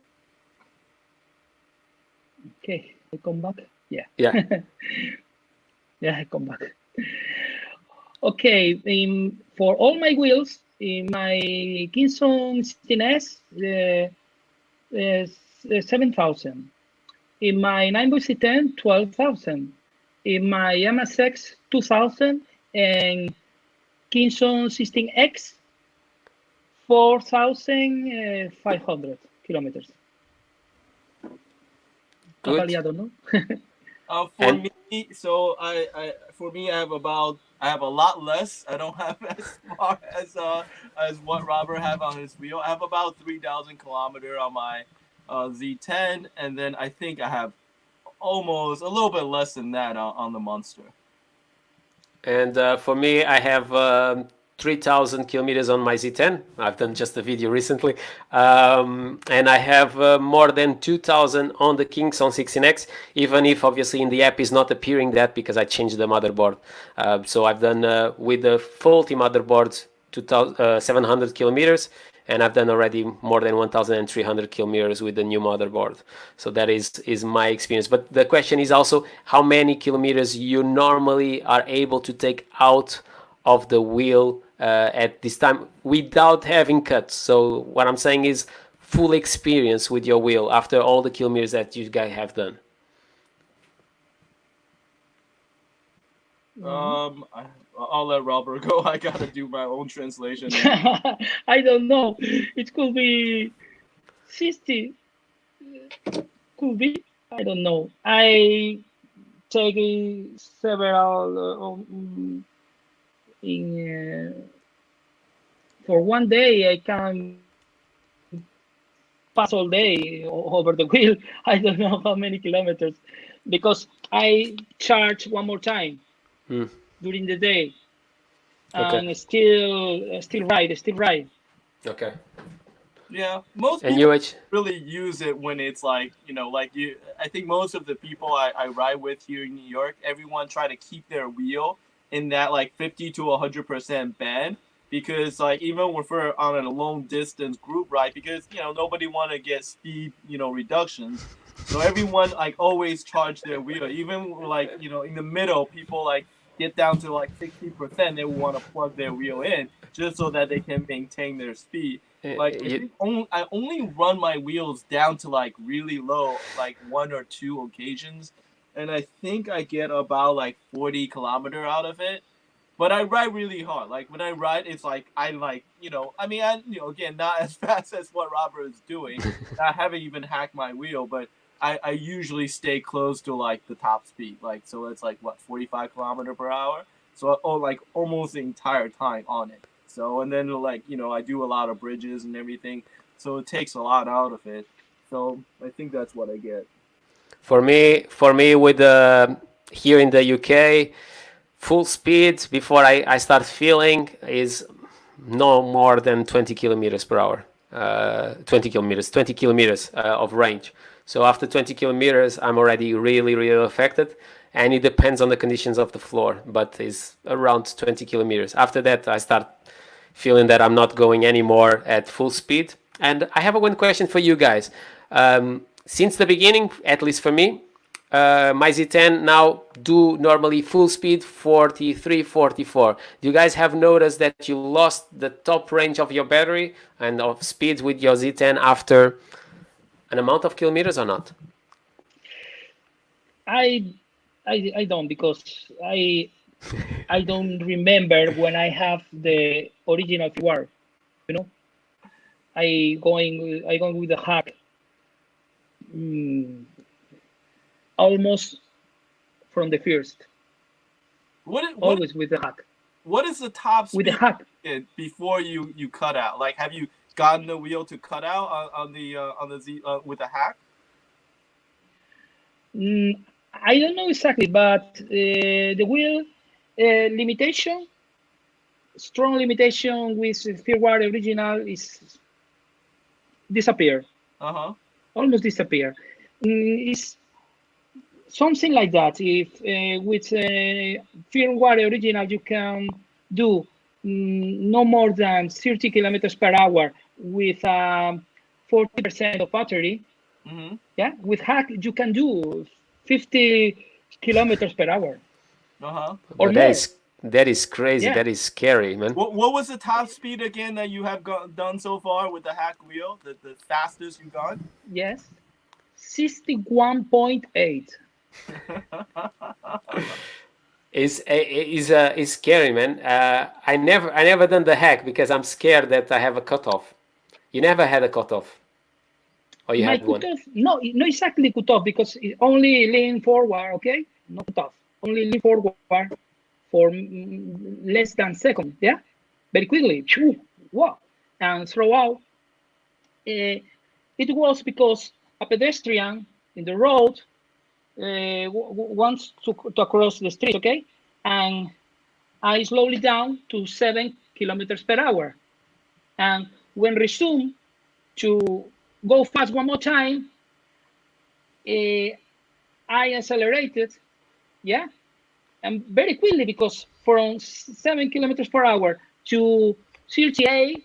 Okay, I come back. Yeah. Yeah. Yeah, I come back. Okay, for all my wheels, in my Kingston 16S, 7,000. In my Ninebot Z10, 12,000. In my MSX, 2,000. And Kingston 16X, 4,500 kilometers. Totally, I don't know. For me, so I have a lot less. I don't have as far as what Robert have on his wheel. I have about 3,000 kilometer on my Z10, and then I think I have almost a little bit less than that on the Monster. And for me, I have 3,000 kilometers on my Z10. I've done just a video recently. And I have more than 2,000 on the Kingston 16X, even if obviously in the app is not appearing that because I changed the motherboard. So I've done with the faulty motherboard 700 kilometers, and I've done already more than 1,300 kilometers with the new motherboard. So that is my experience. But the question is also how many kilometers you normally are able to take out of the wheel at this time without having cuts. So what I'm saying is full experience with your wheel after all the kilometers that you guys have done. I'll let Robert go. I gotta do my own translation. I don't know. It could be 60. Could be. I don't know. I take several for one day. I can pass all day over the wheel. I don't know how many kilometers, because I charge one more time during the day, and still ride. Okay. Yeah, most and people really use it when it's like, I think most of the people I ride with here in New York, everyone try to keep their wheel in that like 50 to 100% band, because like even if we're on a long distance group ride, because nobody want to get speed reductions, so everyone like always charge their wheel, even like in the middle, people like get down to like 60%, they want to plug their wheel in just so that they can maintain their speed. Like I only run my wheels down to like really low, like one or two occasions, and I think I get about like 40 kilometer out of it. But I ride really hard. Like when I ride, it's like I like again, not as fast as what Robert is doing. I haven't even hacked my wheel, but I usually stay close to like the top speed, like so it's like what 45 km/h. So like almost the entire time on it. So and then like I do a lot of bridges and everything, so it takes a lot out of it. So I think that's what I get. For me, with here in the UK, full speed before I start feeling is no more than 20 kilometers per hour. 20 kilometers of range. So after 20 kilometers, I'm already really, really affected. And it depends on the conditions of the floor, but it's around 20 kilometers. After that, I start feeling that I'm not going anymore at full speed. And I have one question for you guys. Since the beginning, at least for me, my Z10 now do normally full speed 43, 44. Do you guys have noticed that you lost the top range of your battery and of speed with your Z10 after an amount of kilometers or not? I don't, because I don't remember when I have the original firmware. You know, I going with the hack. Almost from the first. Always with the hack. What is the top With the speed hack. before you cut out? Like, have you gotten the wheel to cut out on the Z with a hack? I don't know exactly, but the wheel limitation, strong limitation with firmware original is disappear. Almost disappear. It's something like that. If with firmware original you can do no more than 30 kilometers per hour with 40% of battery. Yeah, with hack you can do 50 kilometers per hour. Or more. That is crazy. Yeah. That is scary, man. What was the top speed again that you have done so far with the hack wheel? The fastest you've gone? Yes, 61.8. Is scary, man. I never done the hack because I'm scared that I have a cutoff. You never had a cutoff, or you had one? No, not exactly cutoff, because it only lean forward. Okay, not cutoff. Only lean forward for less than second. Yeah, very quickly. Wow, and throw out. It was because a pedestrian in the road wants to cross the street, okay? And I slowed down to 7 kilometers per hour. And when resume to go fast one more time, I accelerated, yeah? And very quickly, because from 7 kilometers per hour to 38,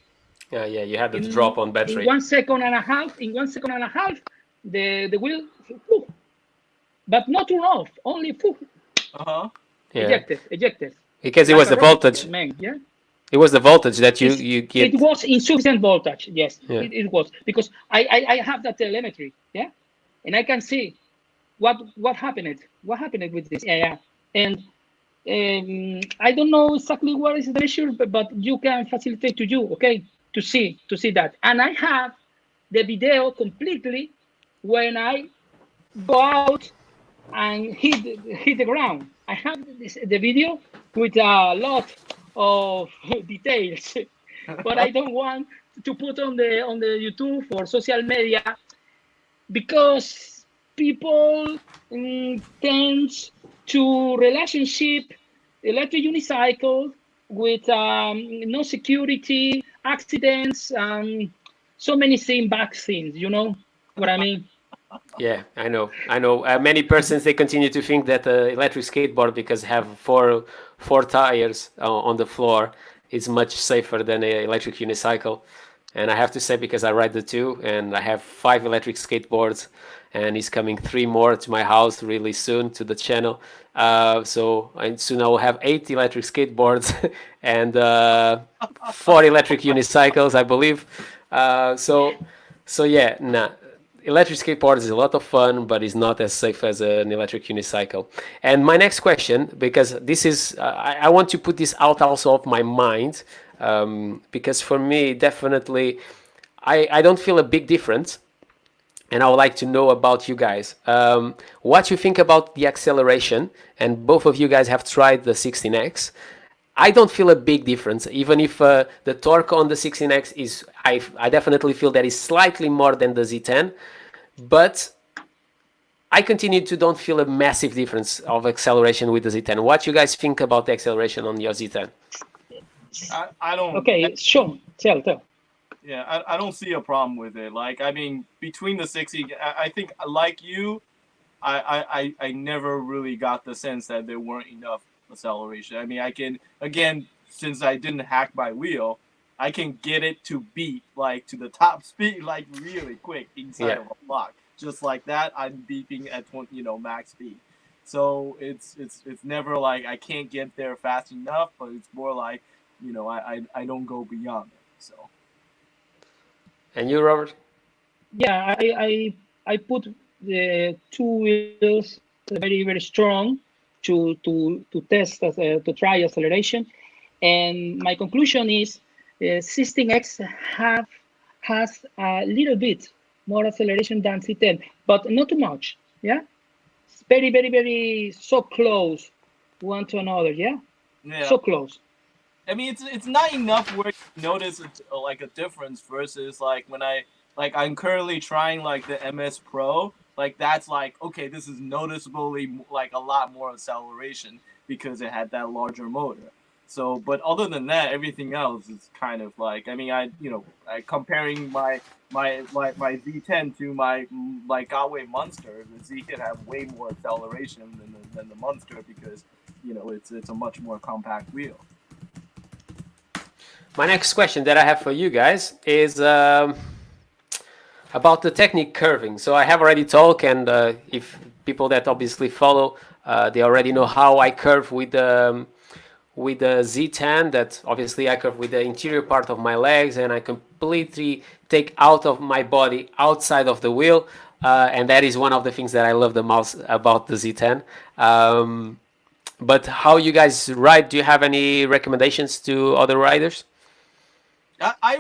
yeah, you had the drop on battery. In 1 second and a half, the wheel, but not turn off, only ejected. Because it was the voltage. Man, yeah. It was the voltage that you get. It was insufficient voltage. Yes, it was, because I have that telemetry, yeah, and I can see what happened. What happened with this? Yeah. And I don't know exactly what is the issue, but you can facilitate to you, okay, to see that. And I have the video completely when I go out and hit the ground. I have the video with a lot of details, but I don't want to put on the YouTube or social media, because people tend to relationship electric unicycle with no security, accidents, so many bad things. You know what I mean? Yeah, I know. Many persons, they continue to think that electric skateboard, because have four tires on the floor, is much safer than an electric unicycle. And I have to say, because I ride the two, and I have 5 electric skateboards, and it's coming 3 more to my house really soon to the channel. So soon I will have 8 electric skateboards and 4 electric unicycles, I believe. So yeah, nah. Electric skateboard is a lot of fun, but it's not as safe as an electric unicycle. And my next question, because this is, I want to put this out also of my mind, because for me, definitely, I don't feel a big difference and I would like to know about you guys. What you think about the acceleration, and both of you guys have tried the 16X. I don't feel a big difference, even if the torque on the 16X is, I definitely feel that is slightly more than the Z10, but I continue to don't feel a massive difference of acceleration with the Z10. What you guys think about the acceleration on your Z10? I don't. Okay, Sean, tell. Yeah, I don't see a problem with it. Like, I mean, between the 60, I think like you, I never really got the sense that there weren't enough acceleration. I mean, I can, again, since I didn't hack my wheel, I can get it to beep like to the top speed like really quick inside of a block. Just like that, I'm beeping at 20, max speed. So it's never like I can't get there fast enough, but it's more like, I don't go beyond it. So. And you, Robert? Yeah, I put the two wheels very strong to test to try acceleration, and my conclusion is 16X has a little bit more acceleration than C10, but not too much. Yeah, it's very so close one to another. Yeah, so close. I mean, it's not enough where you notice like a difference versus like when I'm currently trying like the MS Pro. Like that's like, okay, this is noticeably like a lot more acceleration because it had that larger motor. So, but other than that, everything else is kind of like, I mean, comparing my Z10 to my Galway Monster, the Z can have way more acceleration than the Monster because it's a much more compact wheel. My next question that I have for you guys is about the technique curving. So I have already talked, and if people that obviously follow, they already know how I curve with the Z10. That obviously I curve with the interior part of my legs, and I completely take out of my body outside of the wheel, and that is one of the things that I love the most about the Z10. But how you guys ride? Do you have any recommendations to other riders? I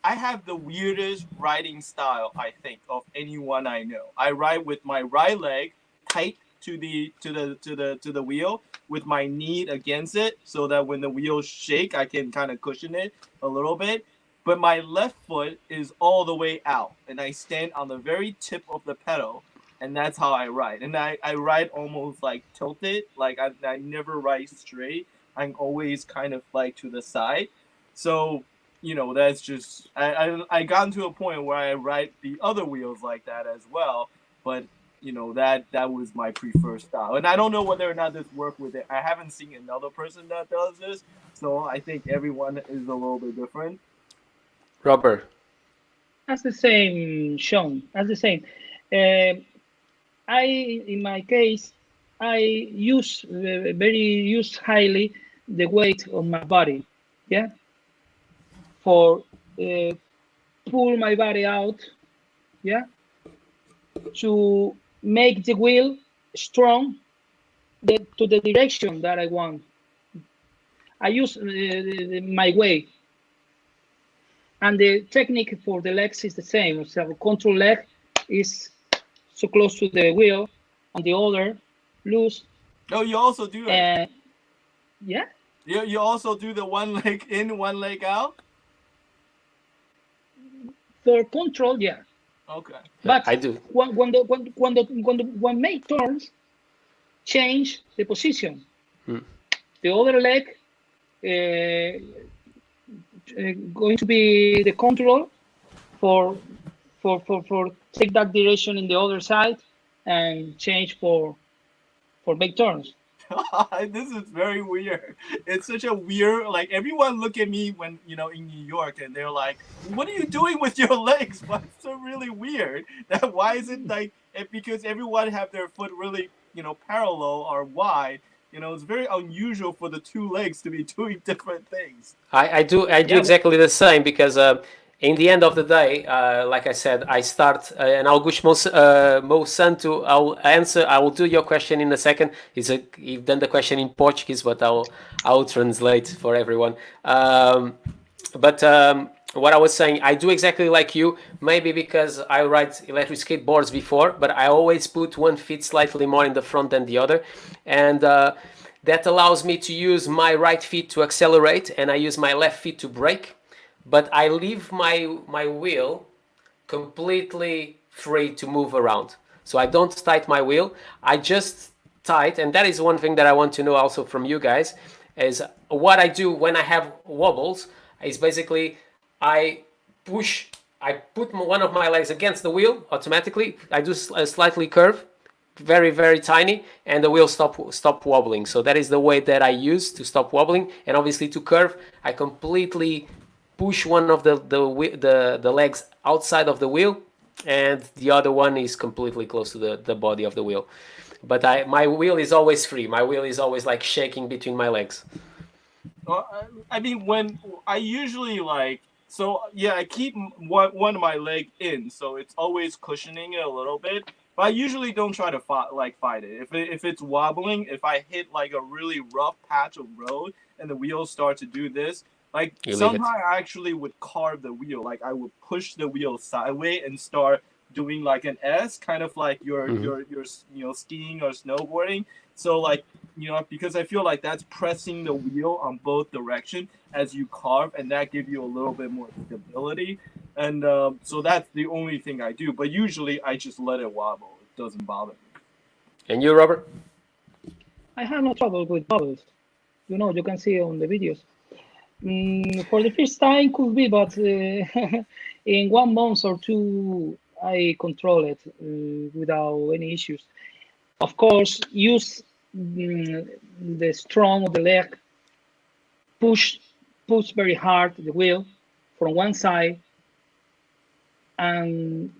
have the weirdest riding style, I think, of anyone I know. I ride with my right leg tight to the wheel with my knee against it so that when the wheels shake I can kind of cushion it a little bit. But my left foot is all the way out and I stand on the very tip of the pedal, and that's how I ride. And I ride almost like tilted, like I never ride straight. I'm always kind of like to the side. So, that's just I gotten to a point where I ride the other wheels like that as well. But that was my preferred style, and I don't know whether or not this worked with it. I haven't seen another person that does this, so I think everyone is a little bit different. Robert. That's the same, Sean. That's the same. In my case, I use highly the weight of my body. Yeah, for pull my body out. Yeah, to make the wheel strong to the direction that I want. I use my weight. And the technique for the legs is the same. So control leg is so close to the wheel, and the other loose. Oh, you also do it. Yeah. You also do the one leg in, one leg out. For control, yeah. Okay. But I do. When make turns, change the position. The other leg going to be the control for take that direction in the other side and change for big turns. This is very weird. It's such a weird, like everyone look at me when in New York and they're like, "What are you doing with your legs? Why it's so really weird? Why is it like?" Because everyone have their foot really parallel or wide. It's very unusual for the two legs to be doing different things. I do exactly the same because in the end of the day, like I said, I start and Augusto Mo Santo. I will do your question in a second. You've done the question in Portuguese, but I'll translate for everyone. But what I was saying, I do exactly like you. Maybe because I ride electric skateboards before, but I always put one foot slightly more in the front than the other, and that allows me to use my right foot to accelerate, and I use my left foot to brake. But I leave my wheel completely free to move around. So I don't tight my wheel. I just tight, and that is one thing that I want to know also from you guys, is what I do when I have wobbles is basically I push, I put one of my legs against the wheel automatically. I do a slightly curve, very tiny, and the wheel stop wobbling. So that is the way that I use to stop wobbling. And obviously to curve, I completely push one of the legs outside of the wheel, and the other one is completely close to the body of the wheel. But my wheel is always free. My wheel is always like shaking between my legs. I mean, when I usually like, so yeah, I keep one of my leg in, so it's always cushioning it a little bit. But I usually don't try to fight it. If it's wobbling, if I hit like a really rough patch of road and the wheels start to do this, like You leave it. somehow I actually would carve the wheel. Like I would push the wheel sideways and start doing like an S, kind of like your skiing or snowboarding. So like because I feel like that's pressing the wheel on both direction as you carve, and that gives you a little bit more stability. And so that's the only thing I do. But usually I just let it wobble. It doesn't bother me. And you, Robert? I have no trouble with bubbles. You can see on the videos. For the first time could be, but in 1 month or two, I control it without any issues. Of course, use the strong of the leg, push very hard the wheel from one side, and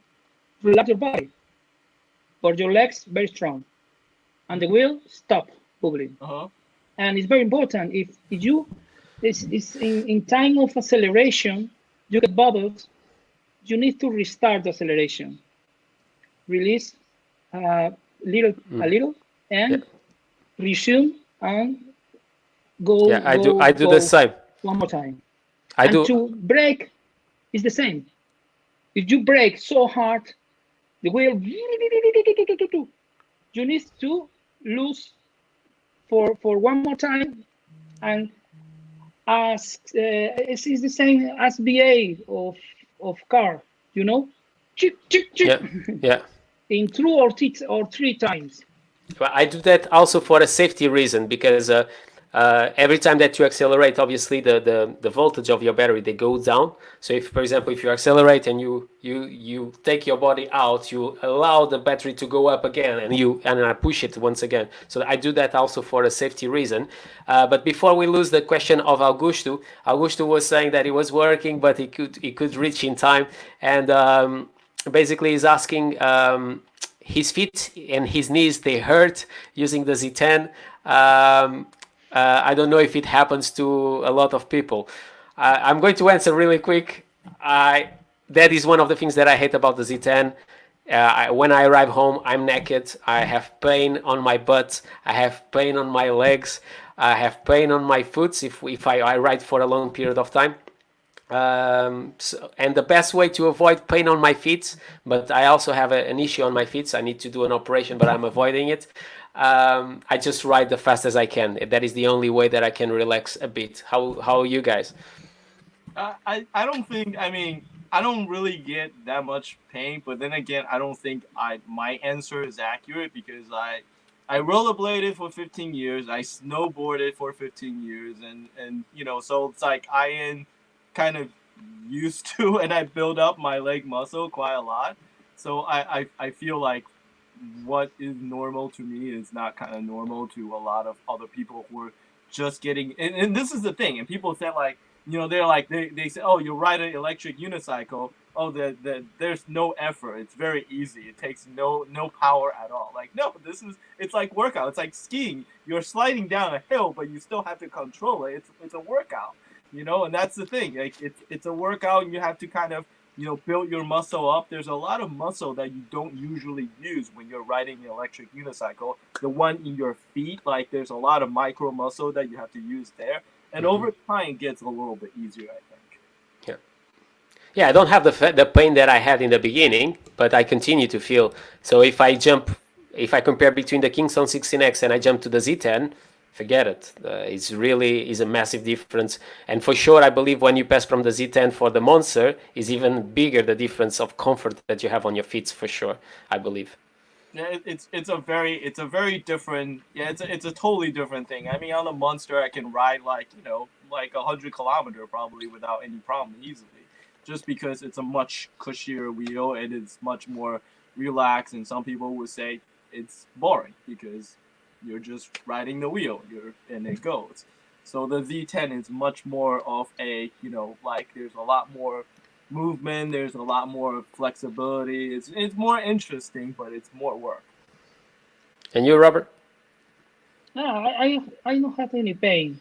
relax your body. But your legs very strong, and the wheel stop wobbling. Uh-huh. And it's very important if you is in time of acceleration, you get bubbles, you need to restart the acceleration, release a little, and resume and go. Yeah, I do the same. One more time. I And do. to brake is the same. If you brake so hard, the wheel, you need to lose for one more time, and as it's the same as BA of car, chip, chip, chip, Yeah. in two or three times. Well, I do that also for a safety reason, because every time that you accelerate, obviously the voltage of your battery, they go down. So if, for example, if you accelerate and you take your body out, you allow the battery to go up again, and I push it once again. So I do that also for a safety reason. But before we lose the question of Augusto was saying that he was working, but he could reach in time, and basically he's asking. His feet and his knees, they hurt using the Z10. I don't know if it happens to a lot of people. I'm going to answer really quick. That is one of the things that I hate about the Z10. When I arrive home, I'm naked. I have pain on my butt. I have pain on my legs. I have pain on my foot if I ride for a long period of time. And the best way to avoid pain on my feet, but I also have an issue on my feet, so I need to do an operation, but I'm avoiding it. I just ride the fast as I can. That is the only way that I can relax a bit. How are you guys? I don't think, I mean, I don't really get that much pain, but then again, I don't think my answer is accurate, because I rollerbladed for 15 years, I snowboarded for 15 years, and so it's like I am kind of used to, and I build up my leg muscle quite a lot. So I feel like what is normal to me is not kind of normal to a lot of other people who are just getting, and this is the thing, and people say like, they're like, they say, oh, you ride an electric unicycle, oh, there's no effort, it's very easy, it takes no power at all. Like, no, it's like workout, it's like skiing, you're sliding down a hill, but you still have to control it. It's a workout, and that's the thing, like it's a workout, and you have to kind of build your muscle up. There's a lot of muscle that you don't usually use when you're riding an electric unicycle. The one in your feet, like there's a lot of micro muscle that you have to use there. And over time, it gets a little bit easier, I think. Yeah. Yeah, I don't have the pain that I had in the beginning, but I continue to feel. So if I compare between the Kingston 16X and I jump to the Z10, forget it. It's really is a massive difference. And for sure, I believe when you pass from the Z10 for the Monster, is even bigger the difference of comfort that you have on your feet for sure. I believe. Yeah, it's a very different. Yeah, it's a totally different thing. I mean, on a Monster, I can ride like like 100 kilometer probably without any problem easily, just because it's a much cushier wheel and it's much more relaxed. And some people would say it's boring because you're just riding the wheel, and it goes. So the Z10 is much more of a like there's a lot more movement. There's a lot more flexibility. It's more interesting, but it's more work. And you, Robert? No, I don't have any pain.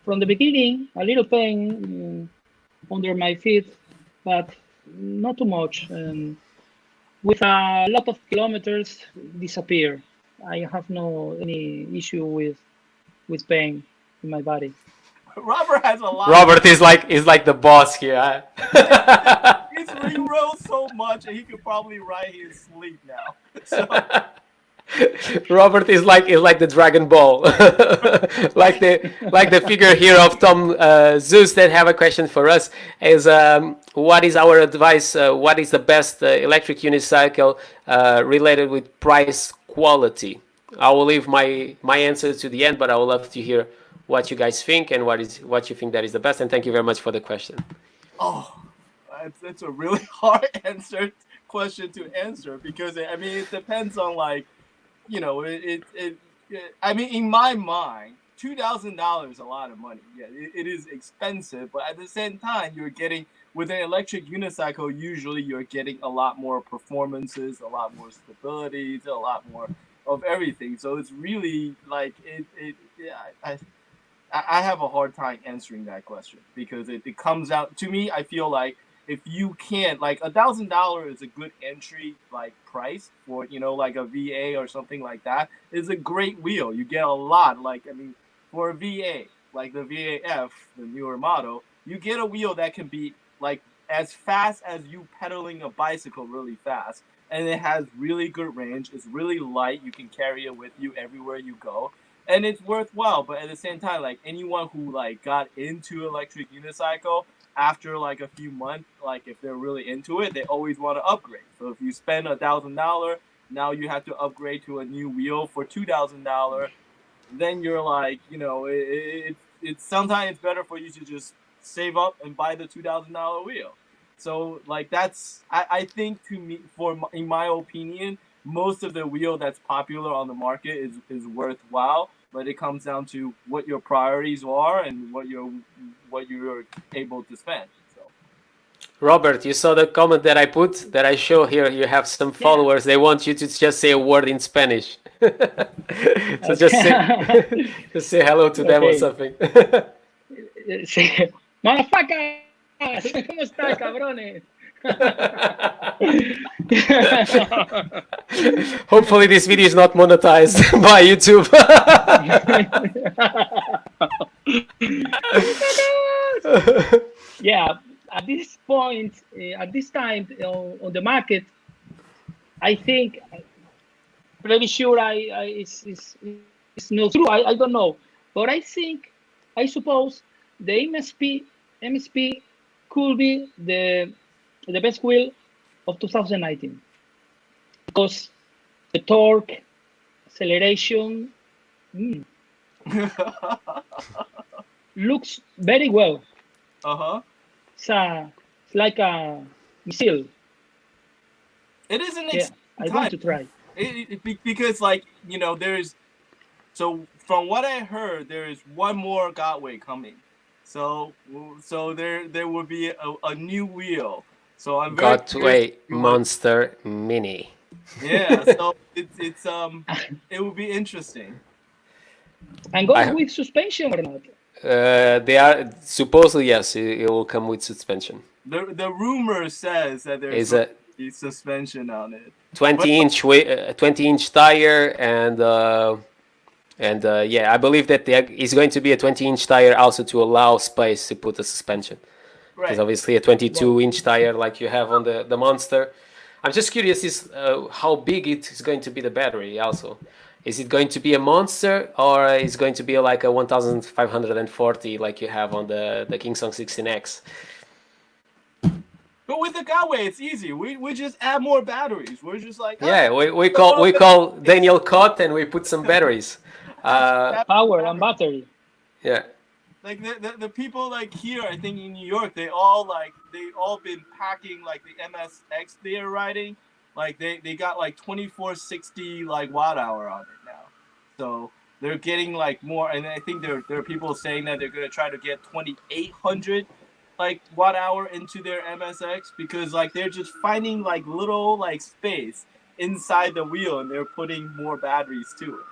From the beginning, a little pain under my feet, but not too much. With a lot of kilometers, disappear. I have no any issue with pain in my body. Robert has a lot. Robert is like the boss here. He's rewrote so much, and he could probably ride his sleep now. So. Robert is like the Dragon Ball, like the figure here of Tom Zeus that have a question for us is what is our advice? What is the best electric unicycle related with price quality? I will leave my answer to the end, but I would love to hear what you guys think and what you think that is the best. And thank you very much for the question. Oh, it's a really hard question to answer because I mean it depends on like. I mean, in my mind, $2,000 is a lot of money. Yeah, it is expensive, but at the same time, you're getting with an electric unicycle. Usually, you're getting a lot more performances, a lot more stability, a lot more of everything. So it's really like it yeah, I have a hard time answering that question because it comes out to me. I feel like if you can't like $1,000 is a good entry like price for like a VA or something like that. It's a great wheel. You get a lot. Like I mean, for a VA like the VAF, the newer model, you get a wheel that can be like as fast as you pedaling a bicycle really fast, and it has really good range. It's really light. You can carry it with you everywhere you go. And it's worthwhile, but at the same time, like anyone who like got into electric unicycle after like a few months, like if they're really into it, they always want to upgrade. So if you spend $1,000, now you have to upgrade to a new wheel for $2,000. Then you're like, it's sometimes it's better for you to just save up and buy the $2,000 wheel. So like I think to me in my opinion, most of the wheel that's popular on the market is worthwhile, but it comes down to what your priorities are and what you're able to spend. So. Robert, you saw the comment that I put that I show here. You have some followers. They want you to just say a word in Spanish. So just say hello to them or something. Motherfuckers, ¿cómo estás, cabrones? Hopefully this video is not monetized by YouTube. Yeah, at this point, at this time on the market, I think pretty sure it's not true. I don't know, but I suppose the MSP could be the best wheel of 2019 because the torque, acceleration looks very well. It's like a missile. It is an I want to try. Because like there's from what I heard there is one more Godway coming. So there will be a new wheel. So I'm very Godway Monster Mini. Yeah, so it's it will be interesting. And goes with suspension or not? They are supposedly yes. It will come with suspension. The rumor says that there's a suspension on it. 20-inch tire and yeah, I believe that there is going to be a 20-inch tire also to allow space to put a suspension. because Right. obviously a 22-inch tire like you have on the Monster. I'm just curious is how big it is going to be the battery also. Is it going to be a Monster or is it going to be like a 1540 like you have on the Kingsong 16X? But with the Galway, it's easy. We just add more batteries. We're just like, Yeah, oh, we fill call up we the call batteries. Daniel Cott and we put some batteries. Add more Power and batteries. battery. Yeah. Like the people like here, I think in New York, they all been packing like the MSX they're riding. Like they got like 2460 like watt hour on it now. So they're getting like more, and I think there are people saying that they're gonna try to get 2800 like watt hour into their MSX because like they're just finding like little like space inside the wheel and they're putting more batteries to it.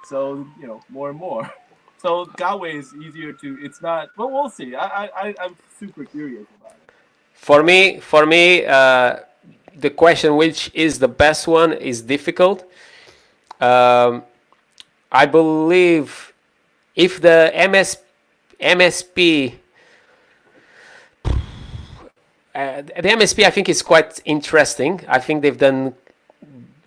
So more and more. So Galway is easier to. It's not. Well, we'll see. I'm super curious about it. The question which is the best one is difficult. Um, I believe if the MSP, the MSP, I think is quite interesting. I think they've done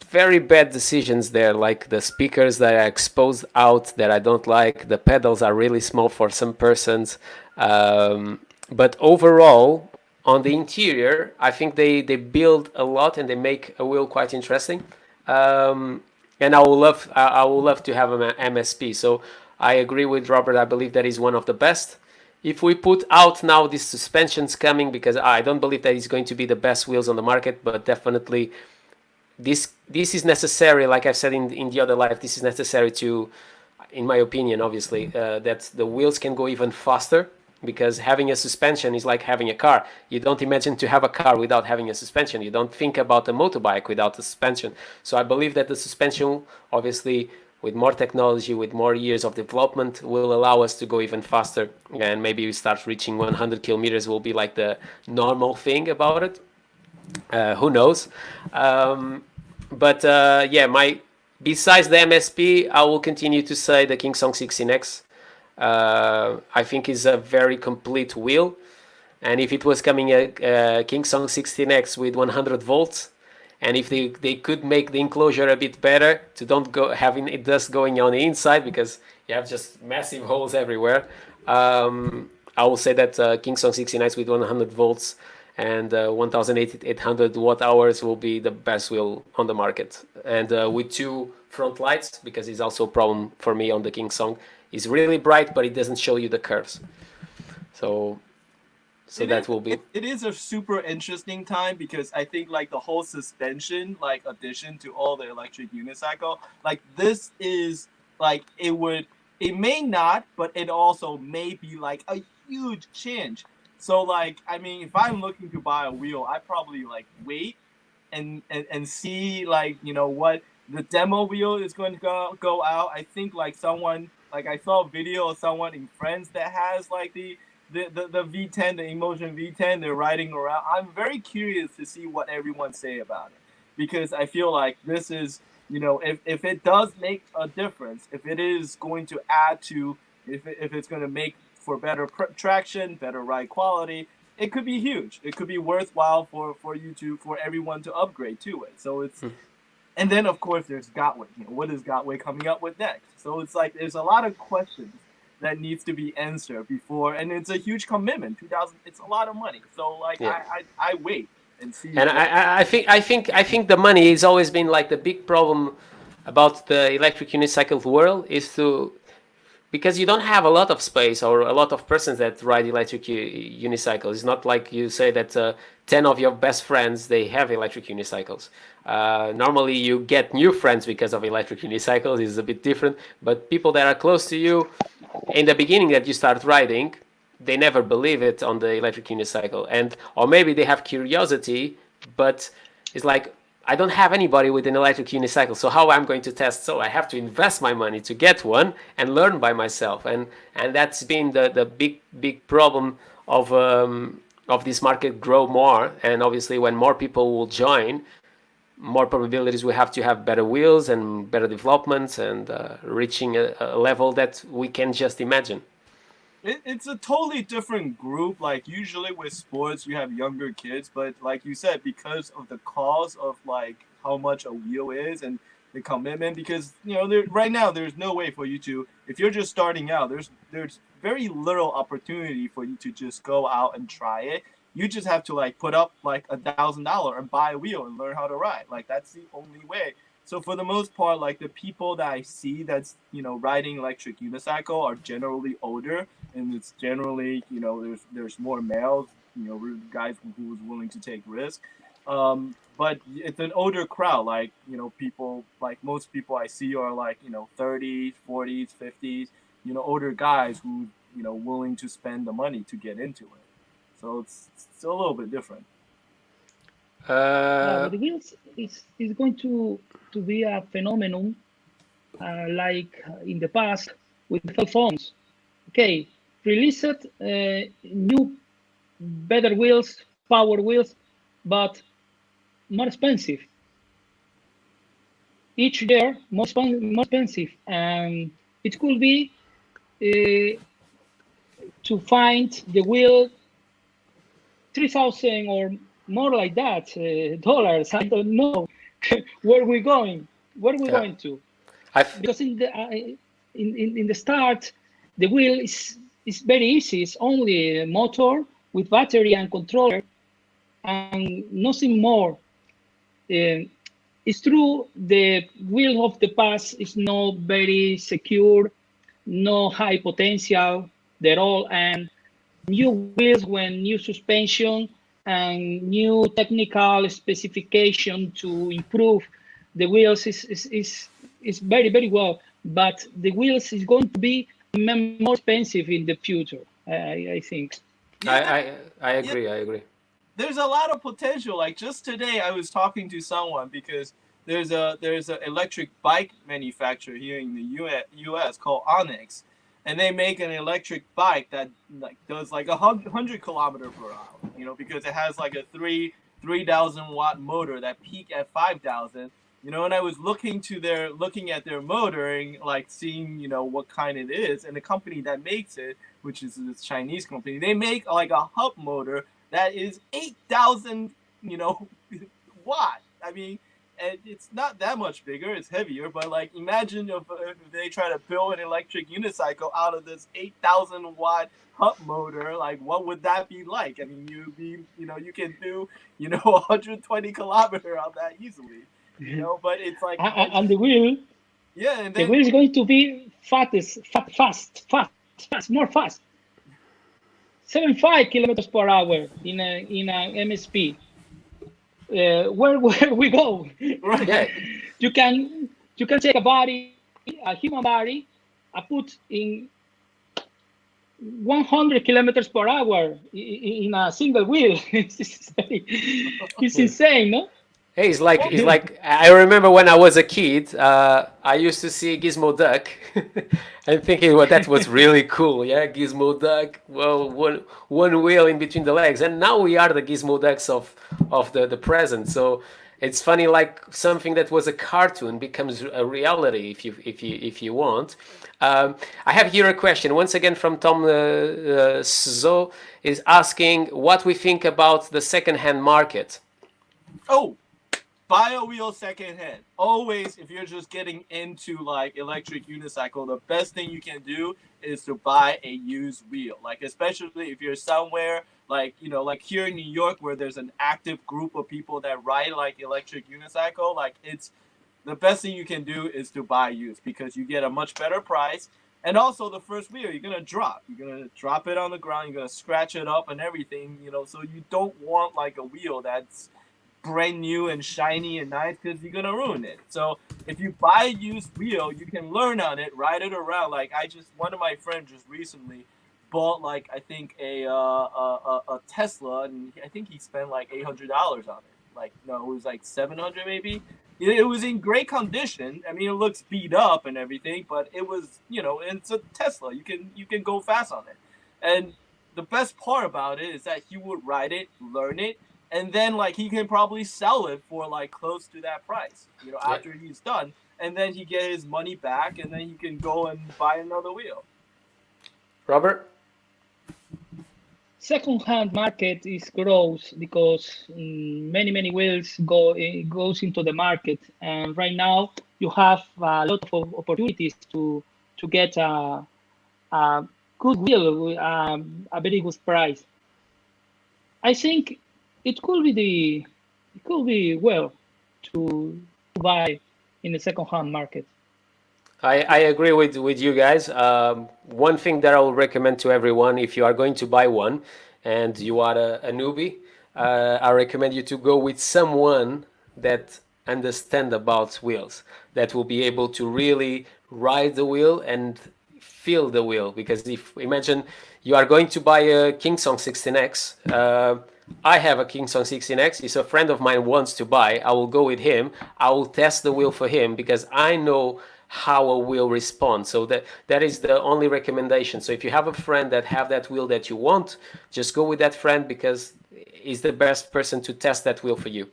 very bad decisions there, like the speakers that are exposed out that I don't like. The pedals are really small for some persons. But overall, on the interior, I think they build a lot and they make a wheel quite interesting. And I would love to have an MSP. So I agree with Robert. I believe that is one of the best. If we put out now these suspensions coming, because I don't believe that it's going to be the best wheels on the market, but definitely this is necessary. Like I've said in the other life, this is necessary to, in my opinion, obviously, that the wheels can go even faster. Because having a suspension is like having a car. You don't imagine to have a car without having a suspension. You don't think about a motorbike without a suspension. So I believe that the suspension, obviously, with more technology, with more years of development, will allow us to go even faster. And maybe we start reaching 100 kilometers will be like the normal thing about it. Who knows? Yeah, besides the MSP, I will continue to say the Kingsong 16X. I think is a very complete wheel, and if it was coming a Kingsong 16X with 100 volts, and if they could make the enclosure a bit better to don't go having it dust going on the inside because you have just massive holes everywhere. I will say that Kingsong 16X with 100 volts and 1800 watt hours will be the best wheel on the market, and with two front lights, because it's also a problem for me on the Kingsong. It's really bright, but it doesn't show you the curves. So that will be. It is a super interesting time because I think like the whole suspension like addition to all the electric unicycle, like this is like it may not, but it also may be like a huge change. So like I mean, if I'm looking to buy a wheel, I probably like wait and see like what the demo wheel is going to go out. I think like someone like I saw a video of someone in France that has like the V10, the Emotion V10. They're riding around. I'm very curious to see what everyone say about it because I feel like this is if it does make a difference, if it is going to add to if it's going to make for better traction, better ride quality, it could be huge. It could be worthwhile for everyone to upgrade to it. So it's and then of course there's Gotway. What is Gotway coming up with next? So it's like there's a lot of questions that needs to be answered before, and it's a huge commitment. 2000, it's a lot of money. So like I wait and see. And I think the money has always been like the big problem about the electric unicycle world is because you don't have a lot of space or a lot of persons that ride electric unicycles. It's not like you say that 10 of your best friends, they have electric unicycles. Normally you get new friends because of electric unicycles. It's a bit different, but people that are close to you in the beginning that you start riding, they never believe it on the electric unicycle. Or maybe they have curiosity, but it's like, I don't have anybody with an electric unicycle, so how I'm going to test? So I have to invest my money to get one and learn by myself, and that's been the big problem of this market grow more. And obviously, when more people will join, more probabilities we have to have better wheels and better developments and reaching a level that we can just imagine. It's a totally different group. Like usually with sports, you have younger kids, but like you said, because of the cost of like how much a wheel is and the commitment, because right now there's no way for you to, if you're just starting out, there's very little opportunity for you to just go out and try it. You just have to like put up like $1,000 and buy a wheel and learn how to ride. Like that's the only way. So for the most part, like the people that I see that's riding electric unicycle are generally older, and it's generally there's more males, guys who's willing to take risks. But it's an older crowd. Like people, like most people I see are like 30s, 40s, 50s. Older guys who willing to spend the money to get into it. So it's a little bit different. But Uh, the wheels is going to be a phenomenon like in the past with the phones. Okay, released new better wheels, power wheels, but more expensive. Each year more expensive, and it could be uh, to find the wheel 3,000 or more like that dollars. I don't know where we're going. Where we're yeah, going to? I've Because in the start, the wheel is very easy. It's only a motor with battery and controller and nothing more. Uh, it's true the wheel of the past is not very secure, no high potential at all, and new wheels when new suspension and new technical specification to improve the wheels is very very well, but the wheels is going to be more expensive in the future. I think. Yeah, I yeah. agree. I agree. There's a lot of potential. Like just today, I was talking to someone because there's a electric bike manufacturer here in the U.S. called Onyx, and they make an electric bike that like does like 100 kilometers per hour. Because it has like a 3,000 watt motor that peak at 5,000. And I was looking at their motor and like seeing what kind it is, and the company that makes it, which is this Chinese company, they make like a hub motor that is 8,000, watt. I mean, and it's not that much bigger. It's heavier, but like imagine if they try to build an electric unicycle out of this 8,000 watt hub motor. Like, what would that be like? I mean, you can do 120 kilometer on that easily. But it's like And the wheel, yeah, and the then wheel is going to be fast, more fast. 75 kilometers per hour in a MSP. Where we go? Yeah, you can take a body, a human body, I put in 100 kilometers per hour in a single wheel. It's insane, no? hey, well, it's like I remember when I was a kid, I used to see Gizmo Duck and thinking, well, that was really cool. Yeah, Gizmo Duck. Well, one wheel in between the legs, and now we are the Gizmo Ducks of the present. So it's funny, like something that was a cartoon becomes a reality if you want. I have here a question once again from Tom Zo is asking what we think about the second-hand market. oh, buy a wheel secondhand. Always, if you're just getting into like electric unicycle, the best thing you can do is to buy a used wheel. Like especially if you're somewhere like like here in New York where there's an active group of people that ride like electric unicycle. Like it's the best thing you can do is to buy used because you get a much better price. And also the first wheel you're gonna drop. You're gonna drop it on the ground. You're gonna scratch it up and everything. So you don't want like a wheel that's brand new and shiny and nice because you're gonna ruin it. So if you buy a used wheel, you can learn on it, ride it around. Like one of my friends just recently bought like I think a Tesla, and I think he spent like $800 on it. Like no, it was like 700 maybe. It was in great condition. I mean, it looks beat up and everything, but it was it's a Tesla. You can go fast on it, and the best part about it is that he would ride it, learn it, and then like he can probably sell it for like close to that price, Yeah. after he's done, and then he get his money back, and then he can go and buy another wheel. Robert? second-hand market is grows because many wheels goes into the market, and right now you have a lot of opportunities to get a good wheel with a very good price. I think it could be it could be well to buy in the second-hand market. I agree with you guys. One thing that I will recommend to everyone, if you are going to buy one and you are a newbie, I recommend you to go with someone that understand about wheels, that will be able to really ride the wheel and feel the wheel. Because if imagine you are going to buy a Kingsong 16X, I have a Kingsong 16X. If a friend of mine wants to buy, I will go with him. I will test the wheel for him because I know how a wheel responds. So that is the only recommendation. So if you have a friend that have that wheel that you want, just go with that friend because he's the best person to test that wheel for you.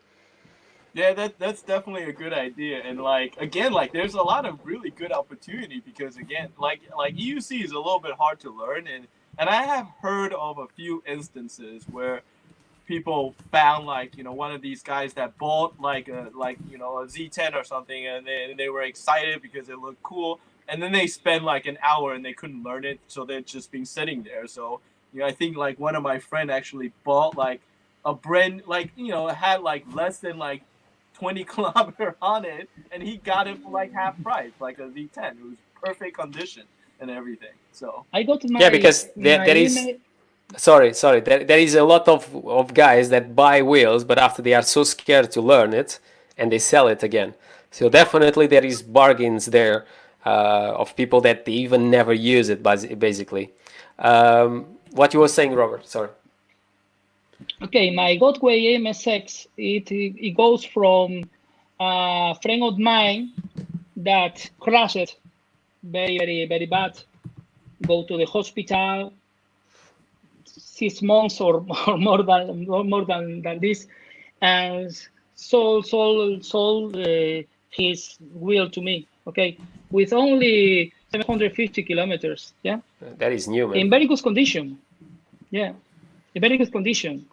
Yeah, that's definitely a good idea. And like again, like there's a lot of really good opportunity because again, like EUC is a little bit hard to learn, and I have heard of a few instances where people found like one of these guys that bought like a a Z10 or something, and they were excited because it looked cool, and then they spent like an hour and they couldn't learn it, so they're just been sitting there. So I think like one of my friend actually bought like a brand like it had like less than like 20 kilometer on it, and he got it for like half price, like a Z10. It was perfect condition and everything. So I got Yeah, because my there is email. sorry, there is a lot of guys that buy wheels, but after they are so scared to learn it and they sell it again. So definitely there is bargains there of people that they even never use it basically. What you were saying, Robert? Sorry. Okay, my Godway MSX, it goes from a friend of mine that crashed very bad, go to the hospital 6 months or more than this, and sold his wheel to me. Okay, with only 750 kilometers. Yeah, That is new, man. in very good condition. Yeah, in very good condition.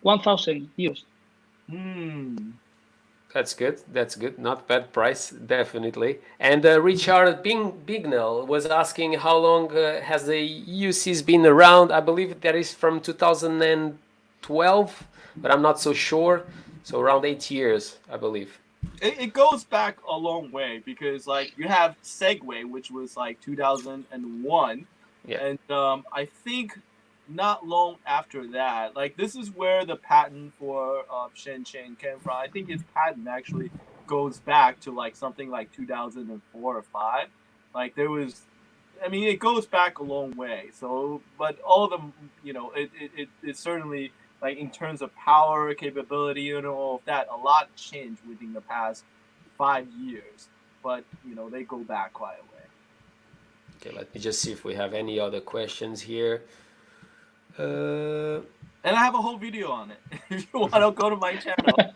1,000 euros. That's good. That's good. Not bad price, definitely. And Richard Bignell was asking how long has the UCs been around. I believe that is from 2012, but I'm not so sure. So around 8 years, I believe. it goes back a long way because like you have Segway, which was like 2001, Yeah. and I think not long after that, like this is where the patent for Shenzhen came from. I think its patent actually goes back to like something like 2004 or five. Like there was, I mean, it goes back a long way. So, but all of them, it certainly like in terms of power capability and all of that, a lot changed within the past 5 years. But they go back quite a way. Okay, let me just see if we have any other questions here. And I have a whole video on it. If you want to go to my channel.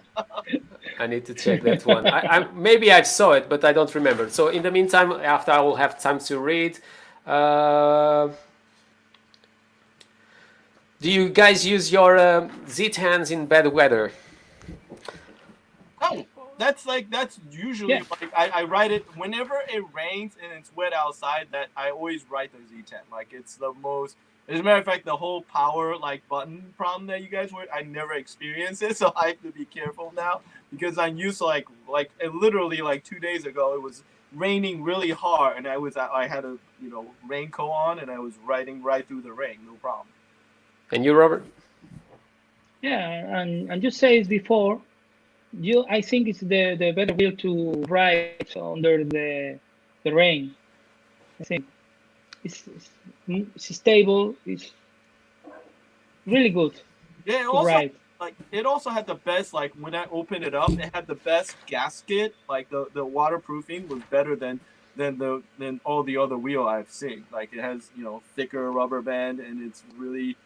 I need to check that one. Maybe I saw it, but I don't remember. So in the meantime, after I will have time to read. Do you guys use your Z10s in bad weather? Oh, that's usually Yeah. like I write it whenever it rains and it's wet outside. That I always write the Z10. Like it's the most. As a matter of fact, the whole power like button problem that you guys were, I never experienced it, so I have to be careful now because I'm used to like literally like 2 days ago it was raining really hard and I had a raincoat on and I was riding right through the rain, no problem. And you, Robert? Yeah, and you said before, I think it's the better wheel to ride under the rain. I think it's stable. It's really good Yeah, to ride. it also had the best like when I opened it up, it had the best gasket. Like the waterproofing was better than all the other wheel I've seen. Like it has thicker rubber band and it's really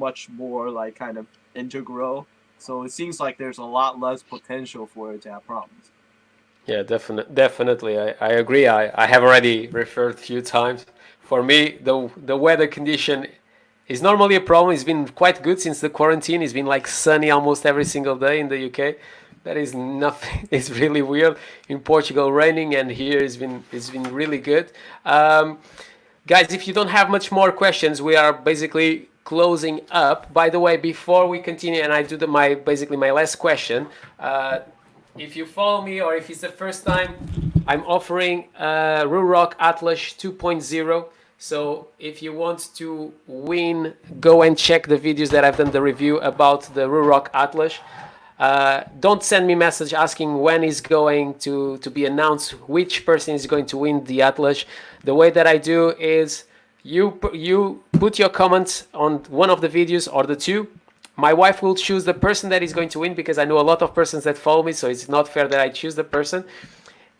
much more like kind of integral. So it seems like there's a lot less potential for it to have problems. Yeah, definitely. I agree. I have already referred a few times. For me, the weather condition It's normally a problem. It's been quite good since the quarantine. It's been like sunny almost every single day in the UK. That is nothing. It's really weird. In Portugal, raining, and here it's been really good. Guys, if you don't have much more questions, we are basically closing up. By the way, before we continue, and I do my last question. If you follow me, or if it's the first time, I'm offering Ruroc Atlas 2.0. So if you want to win, go and check the videos that I've done the review about the Ruroc Atlas. Don't send me message asking when is going to be announced, which person is going to win the Atlas. The way that I do is you put your comments on one of the videos or the two. My wife will choose the person that is going to win, because I know a lot of persons that follow me, so it's not fair that I choose the person.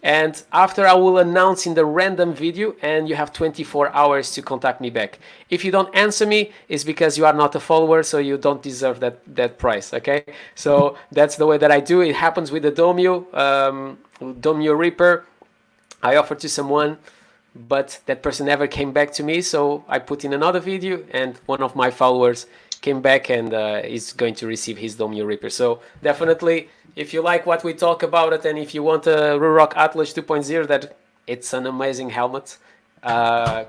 And after, I will announce in the random video, and you have 24 hours to contact me back. If you don't answer me, it's because you are not a follower, so you don't deserve that price, okay? So that's the way that I do. It happens with the Domio Reaper. I offered to someone, but that person never came back to me, so I put in another video, and one of my followers came back and is going to receive his Domio Reaper. So definitely, if you like what we talk about it, and if you want a Ruroc Atlas 2.0, that it's an amazing helmet. The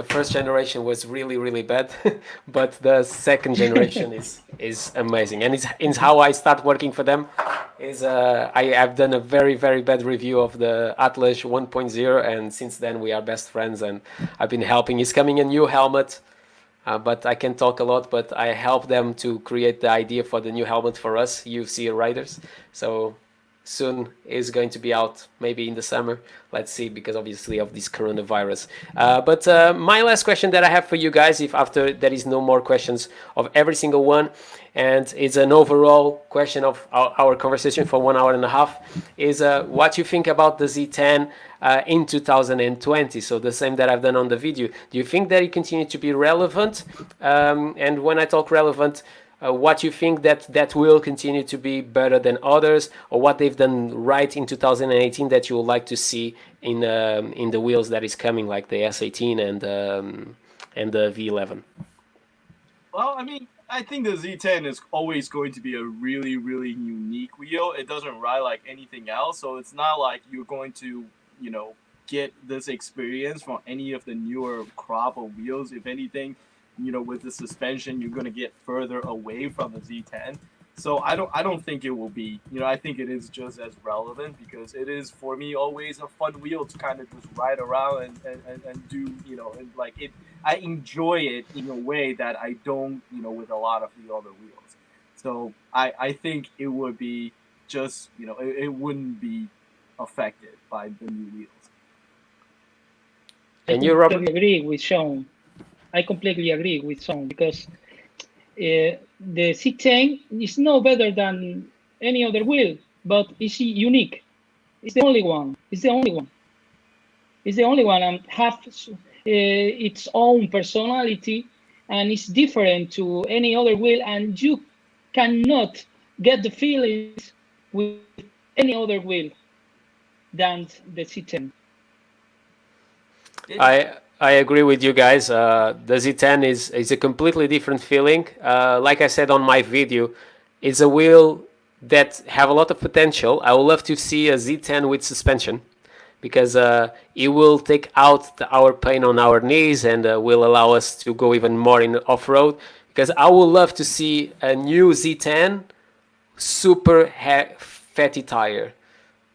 first generation was really bad, but the second generation is amazing, and it's how I start working for them. I've done a very bad review of the Atlas 1.0, and since then we are best friends, and I've been helping. It's coming a new helmet. But I can talk a lot, but I help them to create the idea for the new helmet for us, UFC riders. So soon is going to be out, maybe in the summer. Let's see, because obviously of this coronavirus. But my last question that I have for you guys, if after there is no more questions of every single one, and it's an overall question of our conversation for 1 hour and a half, is what you think about the Z10 in 2020. So the same that I've done on the video. Do you think that it continues to be relevant? And when I talk relevant, what you think that will continue to be better than others, or what they've done right in 2018 that you would like to see in the wheels that is coming, like the S18 and the V11? Well, I mean, I think the Z10 is always going to be a really unique wheel. It doesn't ride like anything else, so it's not like you're going to, get this experience from any of the newer crop of wheels. If anything, with the suspension, you're going to get further away from the Z10. So I don't think it will be, I think it is just as relevant, because it is, for me, always a fun wheel to kind of just ride around and do, and like it, I enjoy it in a way that I don't, with a lot of the other wheels. So I think it would be just, it wouldn't be affected by the new wheels. And you, Robert? I completely agree with Sean, because the Z10 is no better than any other wheel, but it's unique. It's the only one. And have its own personality, and it's different to any other wheel, and you cannot get the feelings with any other wheel than the Z10. I agree with you guys. The Z10 is a completely different feeling. Like I said on my video, it's a wheel that have a lot of potential. I would love to see a Z10 with suspension, because it will take out our pain on our knees, and will allow us to go even more in off-road. Because I would love to see a new Z10 super fatty tire,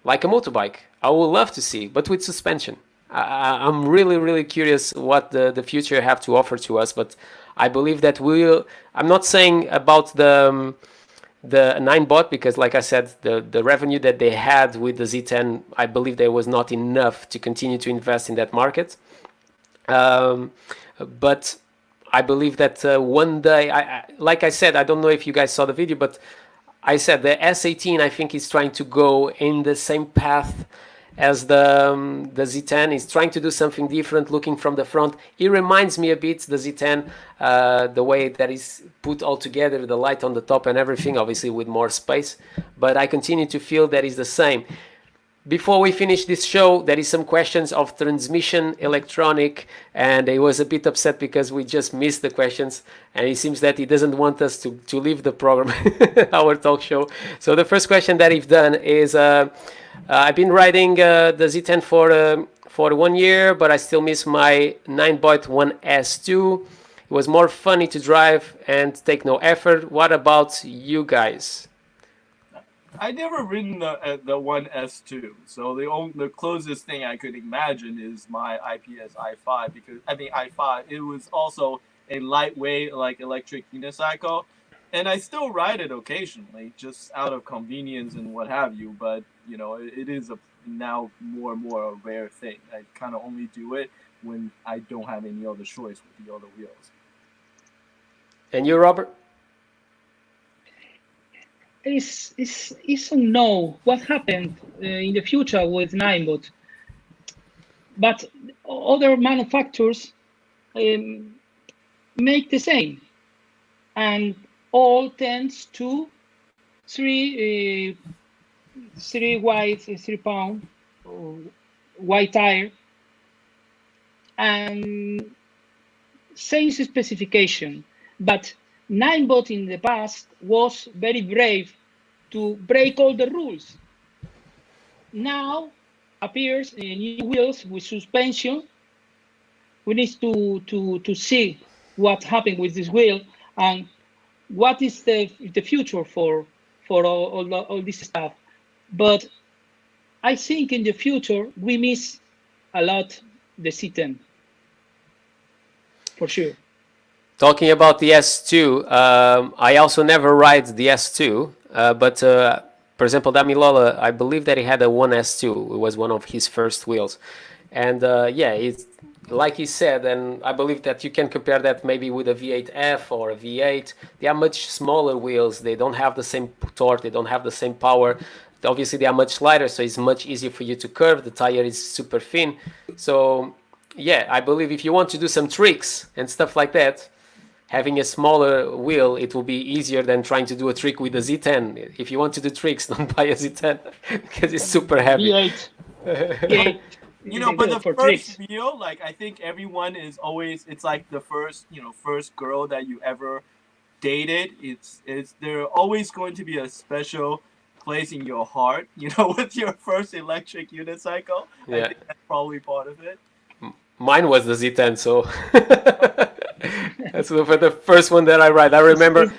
like a motorbike. I would love to see, but with suspension. I'm really curious what the future have to offer to us, but I believe that I'm not saying about the Ninebot, because like I said, the revenue that they had with the Z10, I believe there was not enough to continue to invest in that market. But I believe that one day, like I said, I don't know if you guys saw the video, but I said the S18, I think, is trying to go in the same path as the Z10. Is trying to do something different, looking from the front. It reminds me a bit, the Z10, the way that is put all together, the light on the top and everything, obviously with more space. But I continue to feel that is the same. before we finish this show, there is some questions of transmission electronic, and he was a bit upset because we just missed the questions, and it seems that he doesn't want us to leave the program, our talk show. So the first question that he's done is, I've been riding the Z10 for 1 year, but I still miss my Ninebot Z10. It was more funny to drive and take no effort. What about you guys? I never ridden the one S2, so the closest thing I could imagine is my IPS i5, because I think i5, it was also a lightweight like electric unicycle, and I still ride it occasionally just out of convenience and what have you. But it is now more and more a rare thing. I kind of only do it when I don't have any other choice with the other wheels. And you, Robert? Is unknown what happened in the future with Ninebot, but other manufacturers make the same, and all tends to three pound wide tire and same specification. But Ninebot in the past was very brave to break all the rules. Now appears new wheels with suspension. We need to see what happened with this wheel and what is the future for all this stuff. But I think in the future we miss a lot the Z10 for sure. Talking about the S2, I also never ride the S2, but for example, Damilola, I believe that he had a 1S2. It was one of his first wheels. And yeah, it's like he said, and I believe that you can compare that maybe with a V8F or a V8. They are much smaller wheels. They don't have the same torque. They don't have the same power. Obviously, they are much lighter, so it's much easier for you to curve. The tire is super thin. So yeah, I believe if you want to do some tricks and stuff like that, having a smaller wheel, it will be easier than trying to do a trick with a Z10. If you want to do tricks, don't buy a Z10 because it's super heavy. V8. But the first wheel, like, I think everyone is always, it's like the first girl that you ever dated. It's there always going to be a special place in your heart, with your first electric unicycle. Yeah. I think that's probably part of it. Mine was the Z10, so that's for the first one that I ride. I remember.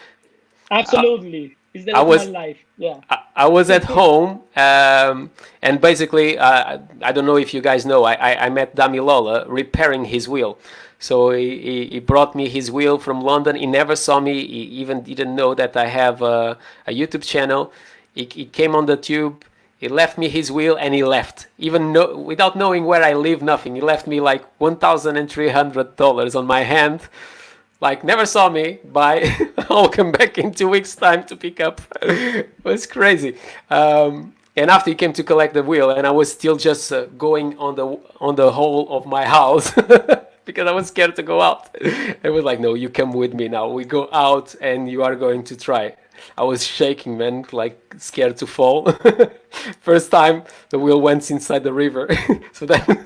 Absolutely. It's the love of my life. Yeah. I was at home, and basically, I don't know if you guys know, I met Damilola repairing his wheel. So he brought me his wheel from London. He never saw me. He even didn't know that I have a YouTube channel. He came on the tube. He left me his wheel and he left, without knowing where I live, nothing. He left me like $1,300 on my hand. Like, never saw me. Bye. I'll come back in 2 weeks' time to pick up. It was crazy. And after he came to collect the wheel, and I was still just going on the whole of my house because I was scared to go out. It was like, no, you come with me now. We go out and you are going to try. I was shaking, man, like scared to fall. First time the wheel went inside the river. So then,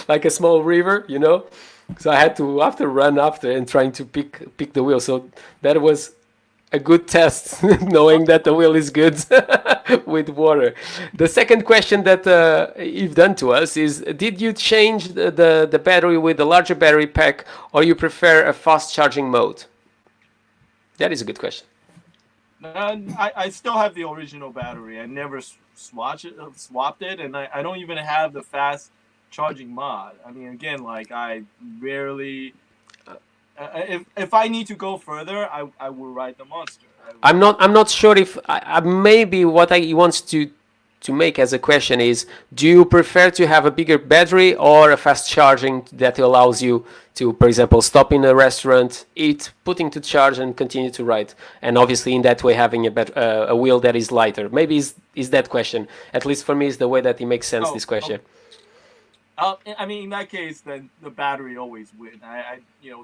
like a small river, So I had to run after and trying to pick the wheel. So that was a good test, knowing that the wheel is good with water. The second question that you've done to us is, did you change the battery with the larger battery pack, or you prefer a fast charging mode? That is a good question. I still have the original battery. I never swapped it, and I don't even have the fast charging mod. I mean, again, like, I rarely, if I need to go further, I will ride the Monster. I'm not sure if maybe what he wants to make as a question is, do you prefer to have a bigger battery or a fast charging that allows you to, for example, stop in a restaurant, eat, putting to charge, and continue to ride? And obviously in that way having a wheel that is lighter. Maybe is that question. At least for me is the way that it makes sense, this question. I mean, in that case, then the battery always wins.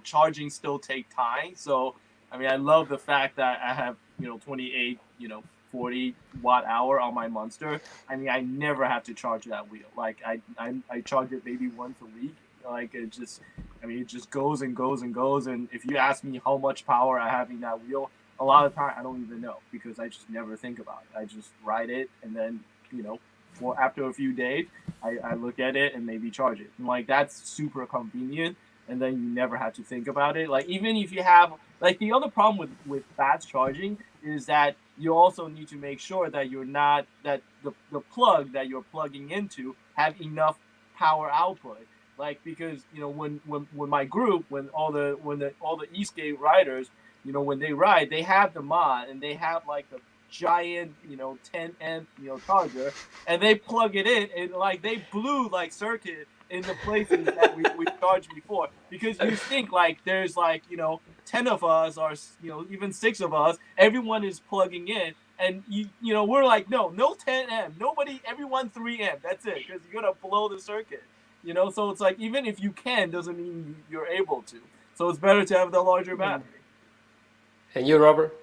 Charging still take time. So, I mean, I love the fact that I have, 28, 40 watt hour on my Monster. I mean, I never have to charge that wheel. Like I charge it maybe once a week. Like it just, I mean, it just goes and goes and goes. And if you ask me how much power I have in that wheel, a lot of time I don't even know because I just never think about it. I just ride it, and then for after a few days, I look at it and maybe charge it. And like that's super convenient, and then you never have to think about it. Like even if you have like the other problem with fast charging is that you also need to make sure that you're not that the plug that you're plugging into have enough power output. Like because when my group when all the Eastgate riders when they ride they have the mod and they have like the giant 10 amp charger and they plug it in and like they blew like circuit in the places that we charged before because you think like there's like 10 of us or even 6 of us, everyone is plugging in and we're like no 10 amp, nobody, everyone 3 amp, that's it, because you're gonna blow the circuit. So it's like even if you can doesn't mean you're able to, so it's better to have the larger battery. And you, Robert?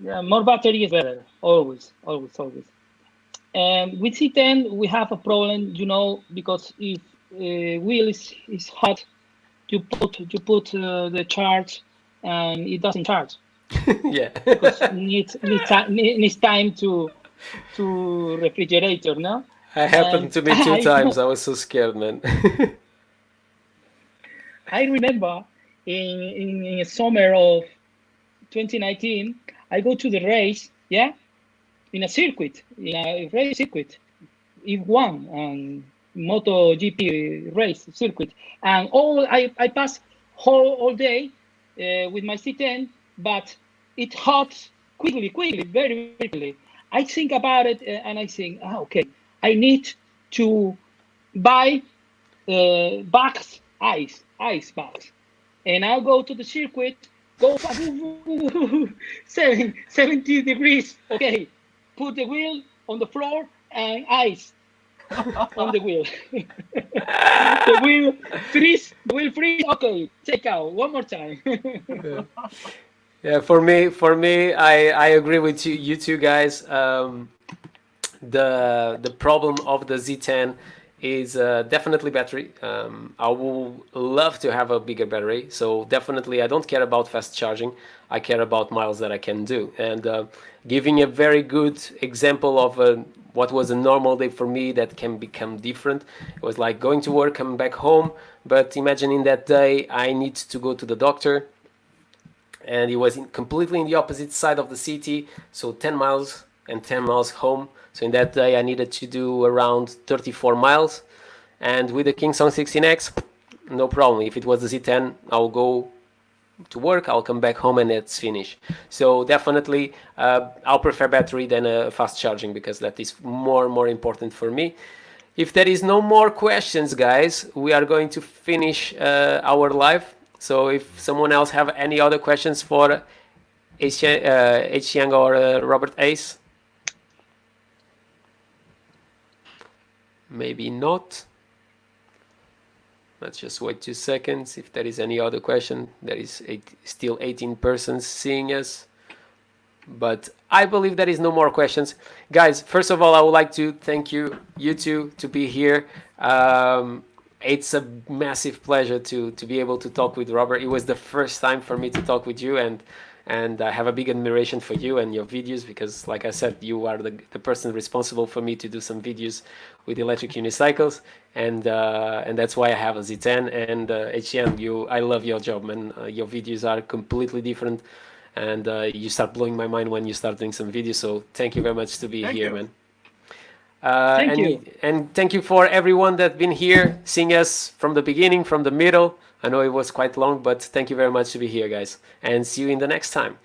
Yeah, more battery is better, always. And with C10 we have a problem, because if wheel is hot, you put the charge and it doesn't charge. Yeah. Because needs time to refrigerator, no? It happened to me 2 times. I was so scared, man. I remember in the summer of 2019, I go to the race, in a circuit, in a race circuit, F1 MotoGP race circuit, and I pass all day with my C10, but it hot quickly, very quickly. I think about it and I think, okay, I need to buy bags, ice bags, and I'll go to the circuit, go 70 degrees. Okay, put the wheel on the floor and ice on the wheel. The wheel freeze. Okay, take out one more time. Yeah, for me, I agree with you two guys. The problem of the Z10 is definitely battery. I would love to have a bigger battery, so definitely I don't care about fast charging. I care about miles that I can do. And giving a very good example of what was a normal day for me that can become different. It was like going to work, coming back home, but imagining that day I need to go to the doctor, and it was completely in the opposite side of the city, so 10 miles and 10 miles home. So in that day I needed to do around 34 miles, and with the King Song 16X, no problem. If it was the Z10, I'll go to work, I'll come back home, and it's finished. So definitely I'll prefer battery than fast charging, because that is more important for me. If there is no more questions, guys, we are going to finish our live. So if someone else have any other questions for Ace Hsiang or Robert Ace? Maybe not. Let's just wait 2 seconds. If there is any other question, there is still 18 persons seeing us. But I believe there is no more questions. Guys, first of all, I would like to thank you two, to be here. It's a massive pleasure to be able to talk with Robert. It was the first time for me to talk with you, and I have a big admiration for you and your videos, because like I said, you are the person responsible for me to do some videos with electric unicycles, and that's why I have a Z10. And HCM, I love your job, man. Your videos are completely different, and you start blowing my mind when you start doing some videos. So thank you very much to be here, man. Thank you. And thank you for everyone that's been here, seeing us from the beginning, from the middle. I know it was quite long, but thank you very much to be here, guys. And see you in the next time.